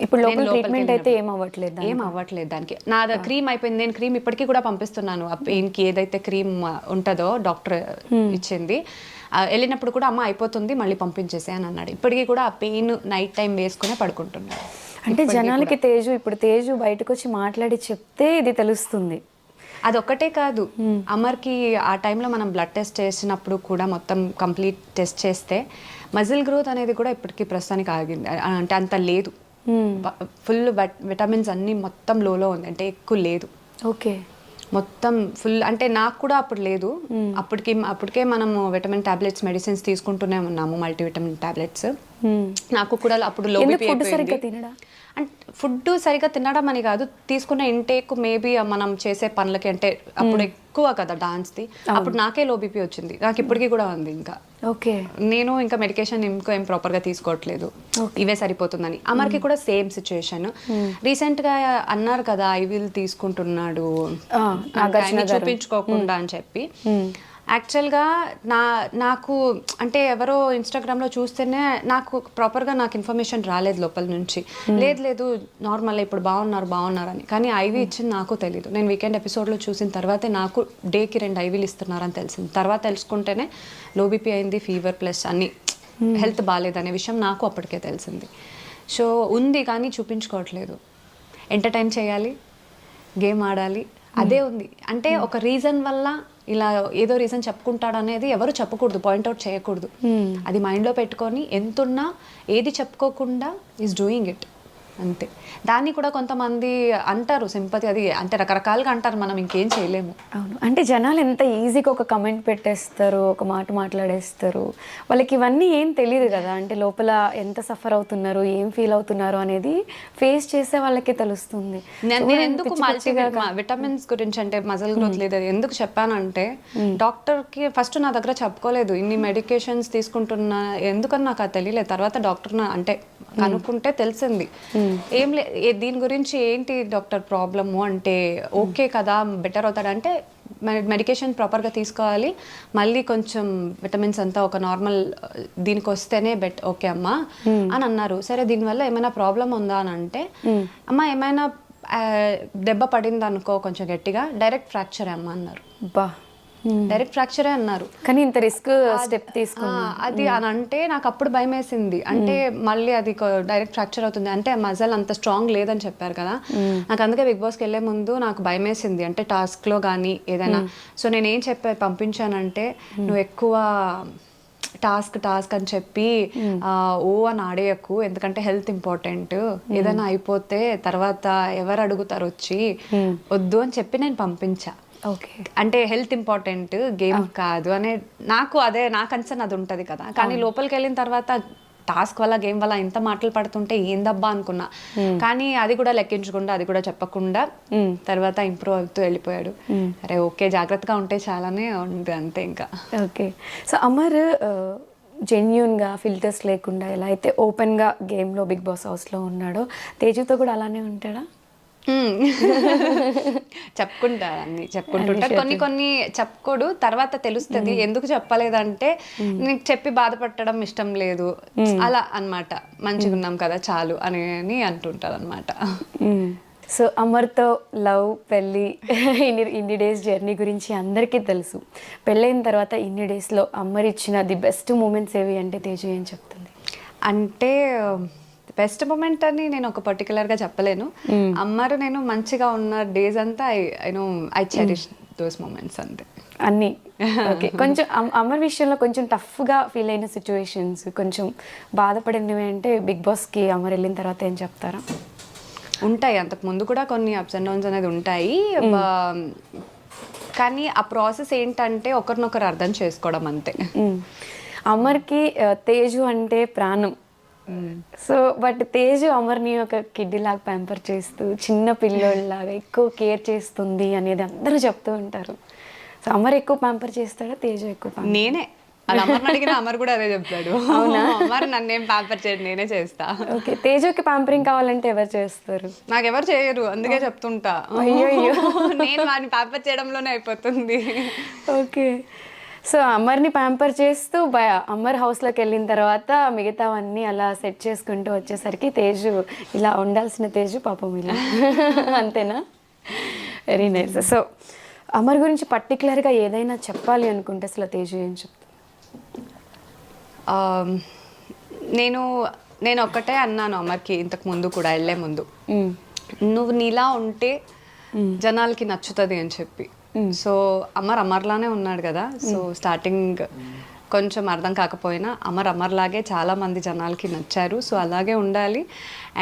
ఇప్పుడు నేను లోపల లోపలికి ట్రీట్మెంట్ అయితే వెళ్ళినప్పుడు. ఏం అవ్వట్లేదు ఏం అవ్వట్లేదు దానికి. నా క్రీమ్ అయిపోయింది, నేను క్రీమ్ ఇప్పటికీ కూడా పంపిస్తున్నాను. ఆ పెయిన్కి ఏదైతే క్రీమ్ ఉంటుందో డాక్టర్ ఇచ్చింది, వెళ్ళినప్పుడు కూడా అమ్మ అయిపోతుంది మళ్ళీ పంపించేసే అని అన్నాడు. ఇప్పటికీ కూడా ఆ పెయిన్ నైట్ టైం వేసుకునే పడుకుంటున్నాడు. అంటే జనాలకి తేజు బయటకు వచ్చి మాట్లాడి చెప్తే ఇది తెలుస్తుంది. అదొక్కటే కాదు, అమర్కి ఆ టైంలో మనం బ్లడ్ టెస్ట్ చేసినప్పుడు కూడా మొత్తం కంప్లీట్ టెస్ట్ చేస్తే మజిల్ గ్రోత్ అనేది కూడా ఇప్పటికీ ప్రస్తుతానికి ఆగింది. అంటే అంత లేదు, ఫుల్ విటమిన్స్ అన్నీ మొత్తం లోలో ఉంది, అంటే ఎక్కువ లేదు. ఓకే, మొత్తం ఫుల్. అంటే నాకు కూడా అప్పుడు లేదు, అప్పటికే మనము విటమిన్ టాబ్లెట్స్ మెడిసిన్స్ తీసుకుంటూనే ఉన్నాము, మల్టీవిటమిన్ టాబ్లెట్స్. నాకు కూడా అప్పుడు లో బీపీ అయిపోయింది. అంటే ఫుడ్ సరిగ్గా తినడం అని కాదు, తీసుకున్న ఇంటేక్ మేబీ మనం చేసే పనులకి, అంటే అప్పుడు ఎక్కువ కదా డాన్స్ది, అప్పుడు నాకే లో బీపీ వచ్చింది. నాకు ఇప్పటికీ కూడా ఉంది. ఇంకా ఓకే, నేను ఇంకా మెడికేషన్ ఏం ప్రాపర్గా తీసుకోవట్లేదు, ఇవే సరిపోతుందని. అమర్కి కూడా సేమ్ సిచ్యుయేషన్. రీసెంట్గా అన్నారు కదా ఐవిల్ తీసుకుంటున్నాడు చూపించుకోకుండా అని చెప్పి. యాక్చువల్గా నాకు అంటే ఎవరో ఇన్స్టాగ్రామ్లో చూస్తేనే నాకు ప్రాపర్గా నాకు ఇన్ఫర్మేషన్ రాలేదు లోపల నుంచి. లేదు నార్మల్ ఇప్పుడు బాగున్నారు అని. కానీ ఐవీ ఇచ్చింది నాకు తెలీదు. నేను వీకెండ్ ఎపిసోడ్లో చూసిన తర్వాతే నాకు డేకి 2 ఐవీలు ఇస్తున్నారని తెలిసింది. తర్వాత తెలుసుకుంటేనే లో బీపీ అయింది, ఫీవర్ ప్లస్ అన్ని హెల్త్ బాగాలేదనే విషయం నాకు అప్పటికే తెలిసింది. సో ఉంది కానీ చూపించుకోవట్లేదు. ఎంటర్టైన్ చేయాలి, గేమ్ ఆడాలి, అదే ఉంది. అంటే ఒక రీజన్ వల్ల ఇలా ఏదో రీజన్ చెప్పుకుంటాడు అనేది ఎవరు చెప్పకూడదు, పాయింట్అవుట్ చేయకూడదు. అది మైండ్లో పెట్టుకొని ఎంతున్నా ఏది చెప్పుకోకుండా ఈజ్ డూయింగ్ ఇట్ అంతే. దాన్ని కూడా కొంతమంది అంటారు సింపతి, అది అంటే రకరకాలుగా అంటారు, మనం ఇంకేం చేయలేము. అవును, అంటే జనాలు ఎంత ఈజీగా ఒక కమెంట్ పెట్టేస్తారు, ఒక మాట మాట్లాడేస్తారు. వాళ్ళకి ఇవన్నీ ఏం తెలియదు కదా, అంటే లోపల ఎంత సఫర్ అవుతున్నారు, ఏం ఫీల్ అవుతున్నారు అనేది ఫేస్ చేసే వాళ్ళకే తెలుస్తుంది. నేను ఎందుకు విటమిన్స్ గురించి అంటే మజిల్ గ్రోత్ లేదు ఎందుకు చెప్పానంటే, డాక్టర్కి ఫస్ట్ నా దగ్గర చెప్పుకోలేదు, ఇన్ని మెడికేషన్స్ తీసుకుంటున్నా ఎందుకని నాకు అది తెలియలేదు. తర్వాత డాక్టర్ అంటే కనుక్కుంటే తెలిసింది. ఏం దీని గురించి ఏంటి డాక్టర్ ప్రాబ్లము అంటే, ఓకే కదా బెటర్ అవుతాడంటే మెడికేషన్ ప్రాపర్గా తీసుకోవాలి, మళ్ళీ కొంచెం విటమిన్స్ అంతా ఒక నార్మల్ దీనికి వస్తేనే ఓకే అమ్మా అని అన్నారు. సరే దీనివల్ల ఏమైనా ప్రాబ్లం ఉందా అని అంటే, అమ్మ ఏమైనా దెబ్బ పడింది అనుకో కొంచెం గట్టిగా, డైరెక్ట్ ఫ్రాక్చర్ అమ్మ అన్నారు. డైరెక్ట్ ఫ్రాక్చరే అన్నారు. కానీ ఇంత రిస్క్ స్టెప్ తీసుకున్నా అది అని అంటే నాకు అప్పుడు భయం వేసింది. అంటే మళ్ళీ అది డైరెక్ట్ ఫ్రాక్చర్ అవుతుంది అంటే మజల్ అంత స్ట్రాంగ్ లేదని చెప్పారు కదా. నాకు అందుకే బిగ్ బాస్కి వెళ్ళే ముందు నాకు భయం వేసింది, అంటే టాస్క్లో కానీ ఏదైనా. సో నేనేం పంపించానంటే, నువ్వు ఎక్కువ టాస్క్ అని చెప్పి అని ఆడేయకు, ఎందుకంటే హెల్త్ ఇంపార్టెంట్, ఏదైనా అయిపోతే తర్వాత ఎవరు అడుగుతారు వచ్చి, వద్దు అని చెప్పి నేను పంపించా. అంటే హెల్త్ ఇంపార్టెంట్, గేమ్ కాదు అనే నాకు కన్సర్న్ అది ఉంటుంది కదా. కానీ లోపలికి వెళ్ళిన తర్వాత టాస్క్ వల్ల గేమ్ వల్ల ఇంత మాటలు పడుతుంటే ఏందబ్బా అనుకున్నా. కానీ అది కూడా లెక్కించకుండా, అది కూడా చెప్పకుండా తర్వాత ఇంప్రూవ్ అవుతూ వెళ్ళిపోయాడు. అరే ఓకే జాగ్రత్తగా ఉంటే చాలానే ఉంది అంతే ఇంకా. ఓకే, సో అమర్ జెన్యూన్గా ఫిల్టర్స్ లేకుండా ఎలా అయితే ఓపెన్గా గేమ్లో బిగ్ బాస్ హౌస్లో ఉన్నాడో, తేజుతో కూడా అలానే ఉంటాడా? చెప్పుకుంటుంటాడు, కొన్ని చెప్పుకోడు, తర్వాత తెలుస్తుంది ఎందుకు చెప్పలేదంటే నీకు చెప్పి బాధపడడం ఇష్టం లేదు అలా అన్నమాట, మంచిగా ఉన్నాం కదా చాలు అని అంటుంటారు అనమాట. సో అమర్తో లవ్, పెళ్ళి, ఇన్ని డేస్ జర్నీ గురించి అందరికీ తెలుసు. పెళ్ళైన తర్వాత ఇన్ని డేస్లో అమర్ ఇచ్చిన ది బెస్ట్ మూమెంట్స్ ఏవి అంటే తేజు ఏం చెప్తుంది? అంటే బెస్ట్ మూమెంట్ అని నేను ఒక పర్టికులర్గా చెప్పలేను. అమ్మరు నేను మంచిగా ఉన్న డేస్ అంతా ఐ చెరిష్ దోస్ మూమెంట్స్ అంతే అన్నీ. ఓకే, కొంచెం అమర్ విషయంలో కొంచెం టఫ్గా ఫీల్ అయిన సిచ్యువేషన్స్, కొంచెం బాధపడినవి అంటే బిగ్ బాస్కి అమర్ వెళ్ళిన తర్వాత ఏం చెప్తారా? ఉంటాయి, అంతకు ముందు కూడా కొన్ని అప్స్ అండ్ డౌన్స్ అనేది ఉంటాయి. కానీ ఆ ప్రాసెస్ ఏంటంటే ఒకరినొకరు అర్థం చేసుకోవడం అంతే. అమర్కి తేజు అంటే ప్రాణం. సో బట్ తేజు అమర్ని ఒక కిడ్డీ లాగా ప్యాంపర్ చేస్తూ, చిన్న పిల్లోళ్ళలాగా ఎక్కువ కేర్ చేస్తుంది అనేది అందరూ చెప్తూ ఉంటారు. సో అమర్ ఎక్కువ ప్యాంపర్ చేస్తాడా, తేజు ఎక్కువ? నేనే అమర్ అడిగిన అమర్ కూడా అదే చెప్తాడు. అమర్ నన్నేం ప్యాంపర్ చేయడు, నేనే చేస్తా. ఓకే, తేజుకి ప్యాంపరింగ్ కావాలంటే ఎవరు చేస్తారు? నాకు ఎవరు చేయరు, అందుకే చెప్తుంటా. అయ్యో నేను వాడిని ప్యాంపర్ చేయడంలోనే అయిపోతుంది. ఓకే, సో అమర్ని ప్యాంపర్ చేస్తూ అమర్ హౌస్లోకి వెళ్ళిన తర్వాత మిగతావన్నీ అలా సెట్ చేసుకుంటూ వచ్చేసరికి తేజు ఇలా ఉండాల్సిన తేజు పాపం ఇలా అంతేనా? Very nice. సో అమర్ గురించి పర్టికులర్గా ఏదైనా చెప్పాలి అనుకుంటే అసలు తేజు ఏం చెప్తా? నేను ఒక్కటే అన్నాను అమర్కి ఇంతకు ముందు కూడా, వెళ్ళే ముందు, నువ్వు నీలా ఉంటే జనాలకి నచ్చుతుంది అని చెప్పి. సో అమర్లానే ఉన్నాడు కదా. సో స్టార్టింగ్ కొంచెం అర్థం కాకపోయినా అమర్లాగే చాలా మంది జనాలకి నచ్చారు. సో అలాగే ఉండాలి.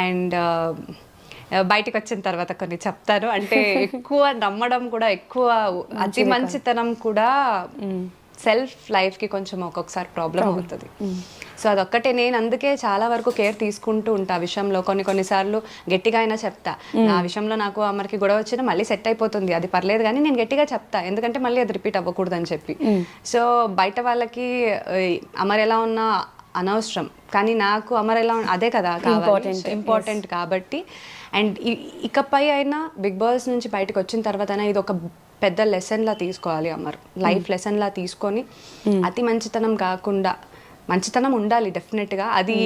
అండ్ బయటకు వచ్చిన తర్వాత కొన్ని చెప్తాను. అంటే ఎక్కువ నమ్మడం కూడా, ఎక్కువ అతి మంచితనం కూడా సెల్ఫ్ లైఫ్కి కొంచెం ఒక్కొక్కసారి ప్రాబ్లం అవుతుంది. సో అదొక్కటే. నేను అందుకే చాలా వరకు కేర్ తీసుకుంటూ ఉంటా ఆ విషయంలో. కొన్నిసార్లు గట్టిగా అయినా చెప్తా, ఆ విషయంలో నాకు అమర్కి గొడవ వచ్చినా మళ్ళీ సెట్ అయిపోతుంది, అది పర్లేదు, కానీ నేను గట్టిగా చెప్తా, ఎందుకంటే మళ్ళీ అది రిపీట్ అవ్వకూడదని చెప్పి. సో బయట వాళ్ళకి అమర్ ఎలా ఉన్నా అనవసరం, కానీ నాకు అమర్ ఎలా అదే కదా కావాలి, ఇంపార్టెంట్ కాబట్టి. అండ్ ఇకపై అయినా బిగ్ బాస్ నుంచి బయటకు వచ్చిన తర్వాత అయినా ఇది ఒక పెద్ద లెసన్లా తీసుకోవాలి అమర్, లైఫ్ లెసన్లా తీసుకొని అతి మంచితనం కాకుండా, మంచితనం ఉండాలి డెఫినెట్గా, అది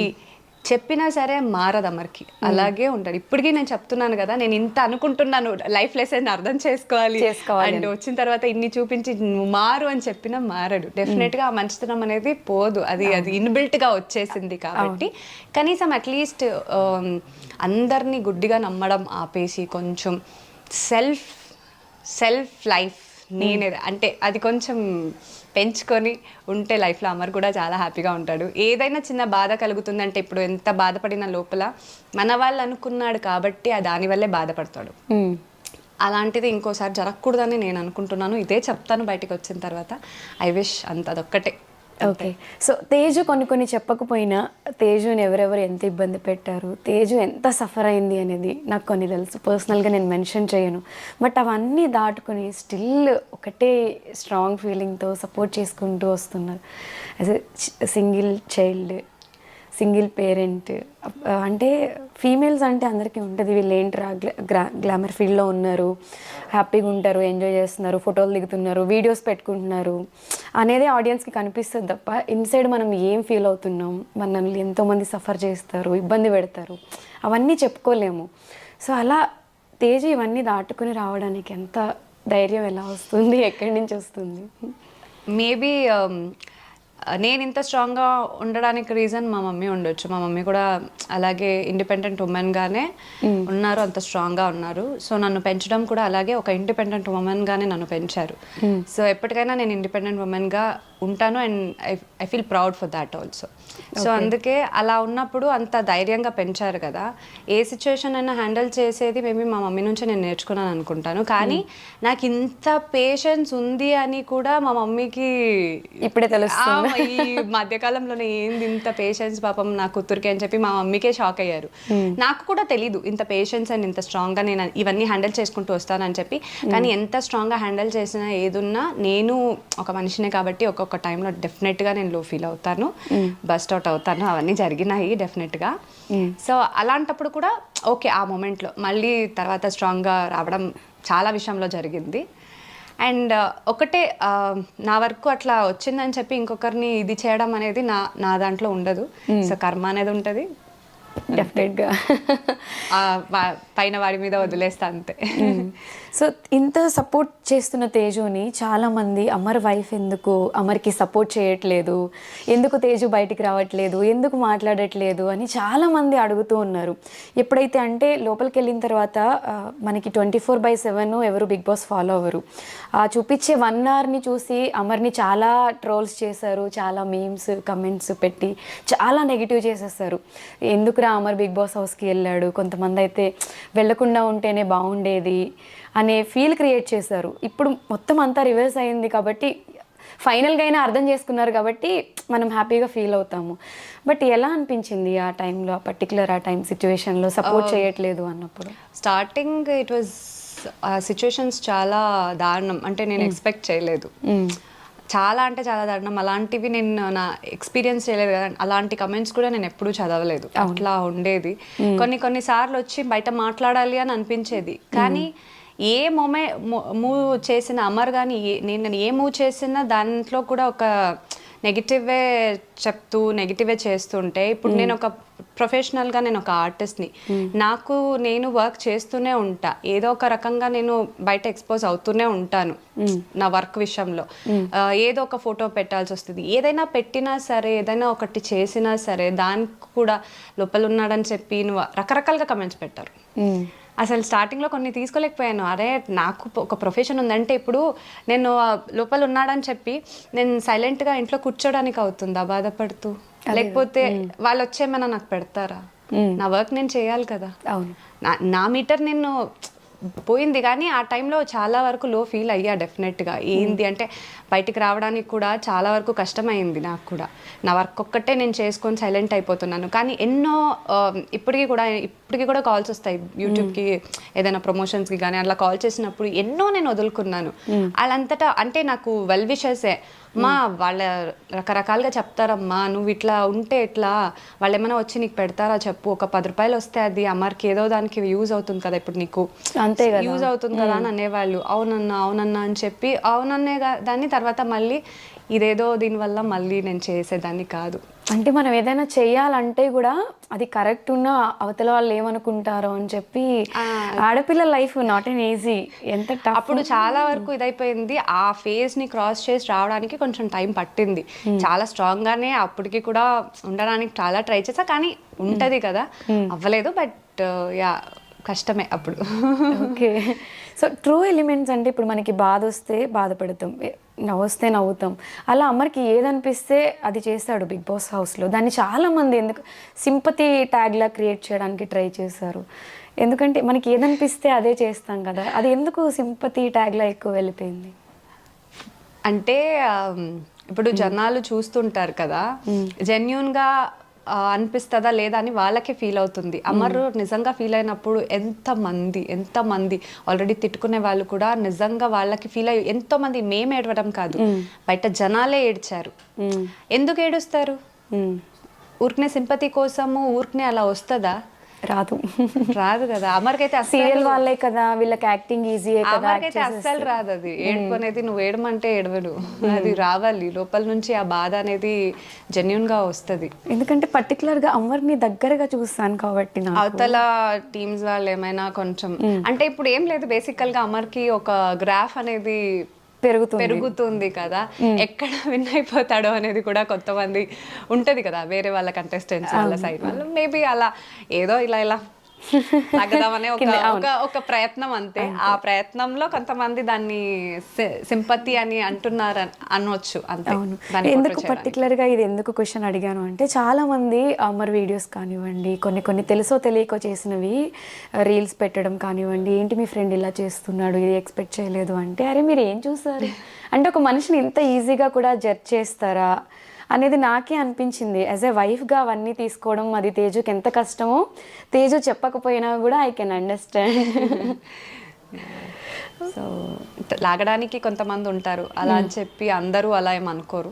చెప్పినా సరే మారదు అమర్కి, అలాగే ఉంటాడు. ఇప్పటికీ నేను చెప్తున్నాను కదా, నేను ఇంత అనుకుంటున్నాను లైఫ్ లెసన్ అర్థం చేసుకోవాలి అండ్ వచ్చిన తర్వాత ఇన్ని చూపించి నువ్వు మారు అని చెప్పినా మారడు. డెఫినెట్గా ఆ మంచితనం అనేది పోదు, అది ఇన్బిల్ట్గా వచ్చేసింది కాబట్టి. కనీసం అట్లీస్ట్ అందరినీ గుడ్డిగా నమ్మడం ఆపేసి కొంచెం సెల్ఫ్ లైఫ్ నేనే అంటే అది కొంచెం పెంచుకొని ఉంటే లైఫ్లో అమర్ కూడా చాలా హ్యాపీగా ఉంటాడు. ఏదైనా చిన్న బాధ కలుగుతుందంటే, ఇప్పుడు ఎంత బాధపడిన లోపల మన వాళ్ళు అనుకున్నాడు కాబట్టి దానివల్లే బాధపడతాడు. అలాంటిది ఇంకోసారి జరగకూడదని నేను అనుకుంటున్నాను. ఇదే చెప్తాను బయటకు వచ్చిన తర్వాత. ఐ విష్ అదొక్కటే. ఓకే. సో తేజు కొన్ని చెప్పకపోయినా తేజుని ఎవరెవరు ఎంత ఇబ్బంది పెట్టారు, తేజు ఎంత సఫర్ అయింది అనేది నాకు కొన్ని తెలుసు. పర్సనల్గా నేను మెన్షన్ చేయను, బట్ అవన్నీ దాటుకొని స్టిల్ ఒకటే స్ట్రాంగ్ ఫీలింగ్తో సపోర్ట్ చేసుకుంటూ వస్తున్నారు. As a single child, single parent. అంటే ఫీమేల్స్ అంటే అందరికీ ఉంటుంది, వీళ్ళు ఏంట్రా గ్లామర్ ఫీల్డ్లో ఉన్నారు, హ్యాపీగా ఉంటారు, ఎంజాయ్ చేస్తున్నారు, ఫోటోలు దిగుతున్నారు, వీడియోస్ పెట్టుకుంటున్నారు అనేది ఆడియన్స్కి కనిపిస్తుంది తప్ప ఇన్సైడ్ మనం ఏం ఫీల్ అవుతున్నాం, మనల్ని ఎంతోమంది సఫర్ చేస్తారు, ఇబ్బంది పెడతారు, అవన్నీ చెప్పుకోలేము. సో అలా తేజ ఇవన్నీ దాటుకుని రావడానికి ఎంత ధైర్యం ఎలా వస్తుంది, ఎక్కడి నుంచి వస్తుంది? మేబీ నేను ఇంత స్ట్రాంగ్గా ఉండడానికి రీజన్ మా మమ్మీ ఉండొచ్చు. మా మమ్మీ కూడా అలాగే ఇండిపెండెంట్ ఉమెన్గానే ఉన్నారు, అంత స్ట్రాంగ్గా ఉన్నారు. సో నన్ను పెంచడం కూడా అలాగే ఒక ఇండిపెండెంట్ ఉమెన్గానే నన్ను పెంచారు. సో ఎప్పటికైనా నేను ఇండిపెండెంట్ ఉమెన్గా ఉంటాను and I feel proud for that also. So అందుకే అలా ఉన్నప్పుడు అంత ధైర్యంగా పెంచారు కదా. ఏ సిచ్యువేషన్ అయినా హ్యాండిల్ చేసేది మేబీ మా మమ్మీ నుంచి నేను నేర్చుకున్నాను అనుకుంటాను. కానీ నాకు ఇంత పేషెన్స్ ఉంది అని కూడా మా మమ్మీకి ఇప్పుడే తెలుస్తుంది. ఈ మధ్యకాలంలోనే ఏంది ఇంత పేషెన్స్ పాపం నా కూతురికి అని చెప్పి మా మమ్మీకే షాక్ అయ్యారు. నాకు కూడా తెలీదు ఇంత పేషెన్స్ అండ్ ఇంత స్ట్రాంగ్గా నేను ఇవన్నీ హ్యాండిల్ చేసుకుంటూ వస్తానని చెప్పి. కానీ ఎంత స్ట్రాంగ్గా హ్యాండిల్ చేసినా ఏదున్నా నేను ఒక మనిషినే కాబట్టి ఒక్కొక్క టైంలో డెఫినెట్గా నేను లో ఫీల్ అవుతాను, బస్ట్ అవుట్ అవుతాను, అవన్నీ జరిగినాయి డెఫినెట్గా. సో అలాంటప్పుడు కూడా ఓకే, ఆ మూమెంట్లో మళ్ళీ తర్వాత స్ట్రాంగ్గా రావడం చాలా విషయంలో జరిగింది. అండ్ ఒకటే నా వరకు అట్లా వచ్చిందని చెప్పి ఇంకొకరిని ఇది చేయడం అనేది నా దాంట్లో ఉండదు. సో కర్మ అనేది ఉంటుంది డెఫినెట్గా, పైన వాడి మీద వదిలేస్తా అంతే. సో ఇంత సపోర్ట్ చేస్తున్న తేజుని చాలామంది అమర్ వైఫ్ ఎందుకు అమర్కి సపోర్ట్ చేయట్లేదు, ఎందుకు తేజు బయటికి రావట్లేదు, ఎందుకు మాట్లాడట్లేదు అని చాలామంది అడుగుతూ ఉన్నారు. ఎప్పుడైతే అంటే లోపలికి వెళ్ళిన తర్వాత మనకి 24/7 ఎవరు బిగ్ బాస్ ఫాలో అవ్వరు. చూపించే 1 అవర్ని చూసి అమర్ని చాలా ట్రోల్స్ చేశారు, చాలా మీమ్స్ కమెంట్స్ పెట్టి చాలా నెగిటివ్ చేసేస్తారు. ఎందుకురా అమర్ బిగ్ బాస్ హౌస్కి వెళ్ళాడు, కొంతమంది అయితే వెళ్ళకుండా ఉంటేనే బాగుండేది అనే ఫీల్ క్రియేట్ చేశారు. ఇప్పుడు మొత్తం అంతా రివర్స్ అయింది కాబట్టి ఫైనల్గా అయినా అర్థం చేసుకున్నారు కాబట్టి మనం హ్యాపీగా ఫీల్ అవుతాము. బట్ ఎలా అనిపించింది ఆ టైంలో, పర్టికులర్ ఆ టైం సిచ్యువేషన్లో సపోర్ట్ చేయట్లేదు అన్నప్పుడు? స్టార్టింగ్ ఇట్ వాజ్ సిచ్యువేషన్స్ చాలా దారుణం, అంటే నేను ఎక్స్పెక్ట్ చేయలేదు. చాలా అంటే చాలా దారుణం. అలాంటివి నేను నా ఎక్స్పీరియన్స్ చేయలేదు కదా, అలాంటి కమెంట్స్ కూడా నేను ఎప్పుడూ చదవలేదు. అట్లా ఉండేది. కొన్ని సార్లు వచ్చి బయట మాట్లాడాలి అని అనిపించేది, కానీ ఏ మూవ్ చేసిన అమర్ కానీ నేను ఏ మూవ్ చేసినా దాంట్లో కూడా ఒక నెగిటివే చెప్తూ నెగిటివే చేస్తుంటే, ఇప్పుడు నేను ఒక ప్రొఫెషనల్గా నేను ఒక ఆర్టిస్ట్ని, నాకు నేను వర్క్ చేస్తూనే ఉంటా, ఏదో ఒక రకంగా నేను బయట ఎక్స్పోజ్ అవుతూనే ఉంటాను నా వర్క్ విషయంలో. ఏదో ఒక ఫోటో పెట్టాల్సి వస్తుంది, ఏదైనా పెట్టినా సరే, ఏదైనా ఒకటి చేసినా సరే దానికి కూడా లోపల ఉన్నాడని చెప్పి నువ్వు రకరకాలుగా కమెంట్స్ పెట్టారు. అసలు స్టార్టింగ్లో కొన్ని తీసుకోలేకపోయాను. అరే నాకు ఒక ప్రొఫెషన్ ఉందంటే ఇప్పుడు నేను లోపల ఉన్నాడని చెప్పి నేను సైలెంట్గా ఇంట్లో కూర్చోడానికి అవుతుందా బాధపడుతూ? లేకపోతే వాళ్ళు వచ్చేమైనా నాకు పెడతారా? నా వర్క్ నేను చేయాలి కదా. అవును, నా మీటర్ నేను పోయింది, కానీ ఆ టైంలో చాలా వరకు లో ఫీల్ అయ్యా డెఫినెట్గా. ఏంది అంటే బయటికి రావడానికి కూడా చాలా వరకు కష్టమైంది నాకు కూడా. నా వర్క్ ఒక్కటే నేను చేసుకొని సైలెంట్ అయిపోతున్నాను. కానీ ఎన్నో ఇప్పటికీ కూడా కాల్స్ వస్తాయి యూట్యూబ్కి, ఏదైనా ప్రమోషన్స్కి కానీ అట్లా కాల్ చేసినప్పుడు ఎన్నో నేను వదులుకున్నాను. వాళ్ళంతటా అంటే నాకు వెల్ విషెసే, మా వాళ్ళ రకరకాలుగా చెప్తారమ్మా, నువ్వు ఇట్లా ఉంటే ఎట్లా, వాళ్ళు ఏమైనా వచ్చి నీకు పెడతారా చెప్పు, ఒక 10 రూపాయలు వస్తే అది అమర్కి ఏదో దానికి యూజ్ అవుతుంది కదా, ఇప్పుడు నీకు అంతే కదా, యూజ్ అవుతుంది కదా అని అనేవాళ్ళు. అవునన్నా అని చెప్పి అవునన్నే దాన్ని తర్వాత మళ్ళీ ఇదేదో దీనివల్ల మళ్ళీ నేను చేసేదాన్ని కాదు. అంటే మనం ఏదైనా చేయాలంటే కూడా అది కరెక్ట్ ఉన్న అవతల వాళ్ళు ఏమనుకుంటారో అని చెప్పి, ఆడపిల్ల లైఫ్ నాట్ ఎన్ ఈజీ, ఎంత టఫ్. అప్పుడు చాలా వరకు ఇదైపోయింది. ఆ ఫేజ్ ని క్రాస్ చేసి రావడానికి కొంచెం టైం పట్టింది. చాలా స్ట్రాంగ్ గానే అప్పటికి కూడా ఉండడానికి చాలా ట్రై చేసా, కానీ ఉంటది కదా, అవ్వలేదు. బట్ యా కష్టమే అప్పుడు. ఓకే, సో ట్రూ ఎలిమెంట్స్ అంటే ఇప్పుడు మనకి బాధ వస్తే బాధపడతాం, నవ్వొస్తే నవ్వుతాం. అలా అమర్కి ఏదనిపిస్తే అది చేస్తాడు బిగ్ బాస్ హౌస్లో. దాన్ని చాలామంది ఎందుకు సింపతి ట్యాగ్లా క్రియేట్ చేయడానికి ట్రై చేశారు. ఎందుకంటే మనకి ఏదనిపిస్తే అదే చేస్తాం కదా, అది ఎందుకు సింపతి ట్యాగ్లా ఎక్కువ వెళ్ళిపోయింది? అంటే ఇప్పుడు జనాలు చూస్తుంటారు కదా, జెన్యూన్గా అనిపిస్తుందా లేదా అని వాళ్ళకే ఫీల్ అవుతుంది. అమర్ నిజంగా ఫీల్ అయినప్పుడు ఎంతమంది ఆల్రెడీ తిట్టుకునే వాళ్ళు కూడా నిజంగా వాళ్ళకి ఫీల్ అయ్యి ఎంతోమంది, మేము ఏడవడం కాదు, బయట జనాలే ఏడ్చారు. ఎందుకు ఏడుస్తారు? ఊరికనే సింపతి కోసము ఊరికనే అలా వస్తుందా? రాదు కదా. అమర్కైతే సీరియల్ వాళ్ళే కదా, వీళ్ళకి యాక్టింగ్ ఈజీ కదా, అమర్కైతే అస్సలు రాదు అది. ఏడుకునేది నువ్వు ఏడమంటే ఏడవడు, అది రావాలి లోపల నుంచి. ఆ బాధ అనేది జెన్యున్ గా వస్తుంది. ఎందుకంటే పర్టికులర్ గా అమర్ని దగ్గరగా చూస్తాను కాబట్టి. అవతల టీమ్స్ వాళ్ళు ఏమైనా కొంచెం అంటే ఇప్పుడు ఏం లేదు, బేసికల్ గా అమర్కి ఒక గ్రాఫ్ అనేది పెరుగుతుంది కదా, ఎక్కడ విన్ అయిపోతాడో అనేది కూడా కొంతమంది ఉంటది కదా, వేరే వాళ్ళ కంటెస్టెంట్స్ వాళ్ళ సైడ్ వాళ్ళు. మేబీ అలా ఏదో ఇలా తగ్గదామనే ఒక ప్రయత్నం అంతే. ఆ ప్రయత్నంలో కొంతమంది దాన్ని సింపతి అని అంటున్నారు అనొచ్చు అంతే. ఎందుకు పర్టికులర్ గా ఇది ఎందుకు క్వశ్చన్ అడిగాను అంటే, చాలా మంది అమర్ వీడియోస్ కానివ్వండి, కొన్ని తెలుసో తెలియకో చేసినవి రీల్స్ పెట్టడం కానివ్వండి, ఏంటి మీ ఫ్రెండ్ ఇలా చేస్తున్నాడు, ఇది ఎక్స్పెక్ట్ చేయలేదు అంటే, అరే మీరు ఏం చూసారు అంటే ఒక మనిషిని ఇంత ఈజీగా కూడా జడ్జ్ చేస్తారా అనేది నాకే అనిపించింది. యాజ్ ఏ వైఫ్గా అవన్నీ తీసుకోవడం అది తేజుకి ఎంత కష్టమో, తేజు చెప్పకపోయినా కూడా ఐ కెన్ అండర్స్టాండ్. సో లాగడానికి కొంతమంది ఉంటారు అలా అని చెప్పి అందరూ అలా ఏమనుకోరు.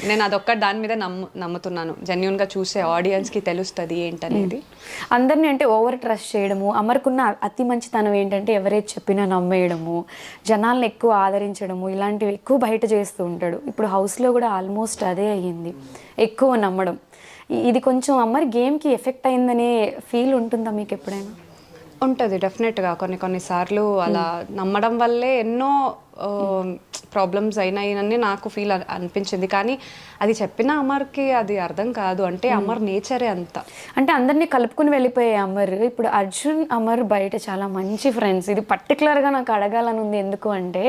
నేను అదొక్కటి దాని మీద నమ్ముతున్నాను. జెన్యున్గా చూసే ఆడియన్స్కి తెలుస్తుంది ఏంటనేది. అందరినీ అంటే ఓవర్ ట్రస్ట్ చేయడము, అమర్కున్న అతి మంచితనం ఏంటంటే ఎవరైతే చెప్పినా నమ్మేయడము, జనాల్ని ఎక్కువ ఆదరించడము, ఇలాంటివి ఎక్కువ బయట చేస్తూ ఉంటాడు. ఇప్పుడు హౌస్లో కూడా ఆల్మోస్ట్ అదే అయ్యింది, ఎక్కువ నమ్మడం. ఇది కొంచెం అమర్ గేమ్కి ఎఫెక్ట్ అయిందనే ఫీల్ ఉంటుందా మీకు ఎప్పుడైనా? ఉంటుంది డెఫినెట్గా. కొన్నిసార్లు అలా నమ్మడం వల్లే ఎన్నో ప్రాబ్లమ్స్ అయినాయని నాకు ఫీల్ అనిపించింది. కానీ అది చెప్పిన అమర్కి అది అర్థం కాదు. అంటే అమర్ నేచరే అంత. అంటే అందరినీ కలుపుకుని వెళ్ళిపోయే అమర్, ఇప్పుడు అర్జున్ అమర్ బయట చాలా మంచి ఫ్రెండ్స్. ఇది పర్టికులర్గా నాకు అడగాలని ఉంది. ఎందుకు అంటే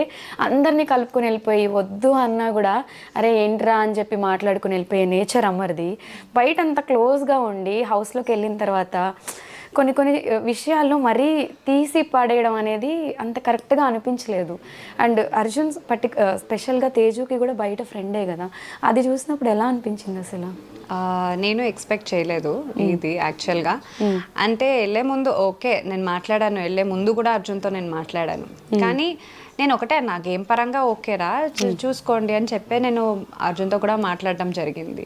అందరినీ కలుపుకుని వెళ్ళిపోయి వద్దు అన్నా కూడా అరే ఏంట్రా అని చెప్పి మాట్లాడుకుని వెళ్ళిపోయే నేచర్ అమర్ది. బయట అంత క్లోజ్గా ఉండి హౌస్లోకి వెళ్ళిన తర్వాత కొన్ని విషయాల్లో మరీ తీసి పడేయడం అనేది అంత కరెక్ట్గా అనిపించలేదు. అండ్ అర్జున్ స్పెషల్గా తేజుకి కూడా బయట ఫ్రెండే కదా, అది చూసినప్పుడు ఎలా అనిపించింది అసలు? నేను ఎక్స్పెక్ట్ చేయలేదు ఇది యాక్చువల్గా. అంటే వెళ్ళే ముందు ఓకే నేను మాట్లాడాను, వెళ్ళే ముందు కూడా అర్జున్తో నేను మాట్లాడాను. కానీ నేను ఒకటే నా గేమ్ పరంగా ఓకేరా చూసుకోండి అని చెప్పే నేను అర్జున్తో కూడా మాట్లాడడం జరిగింది.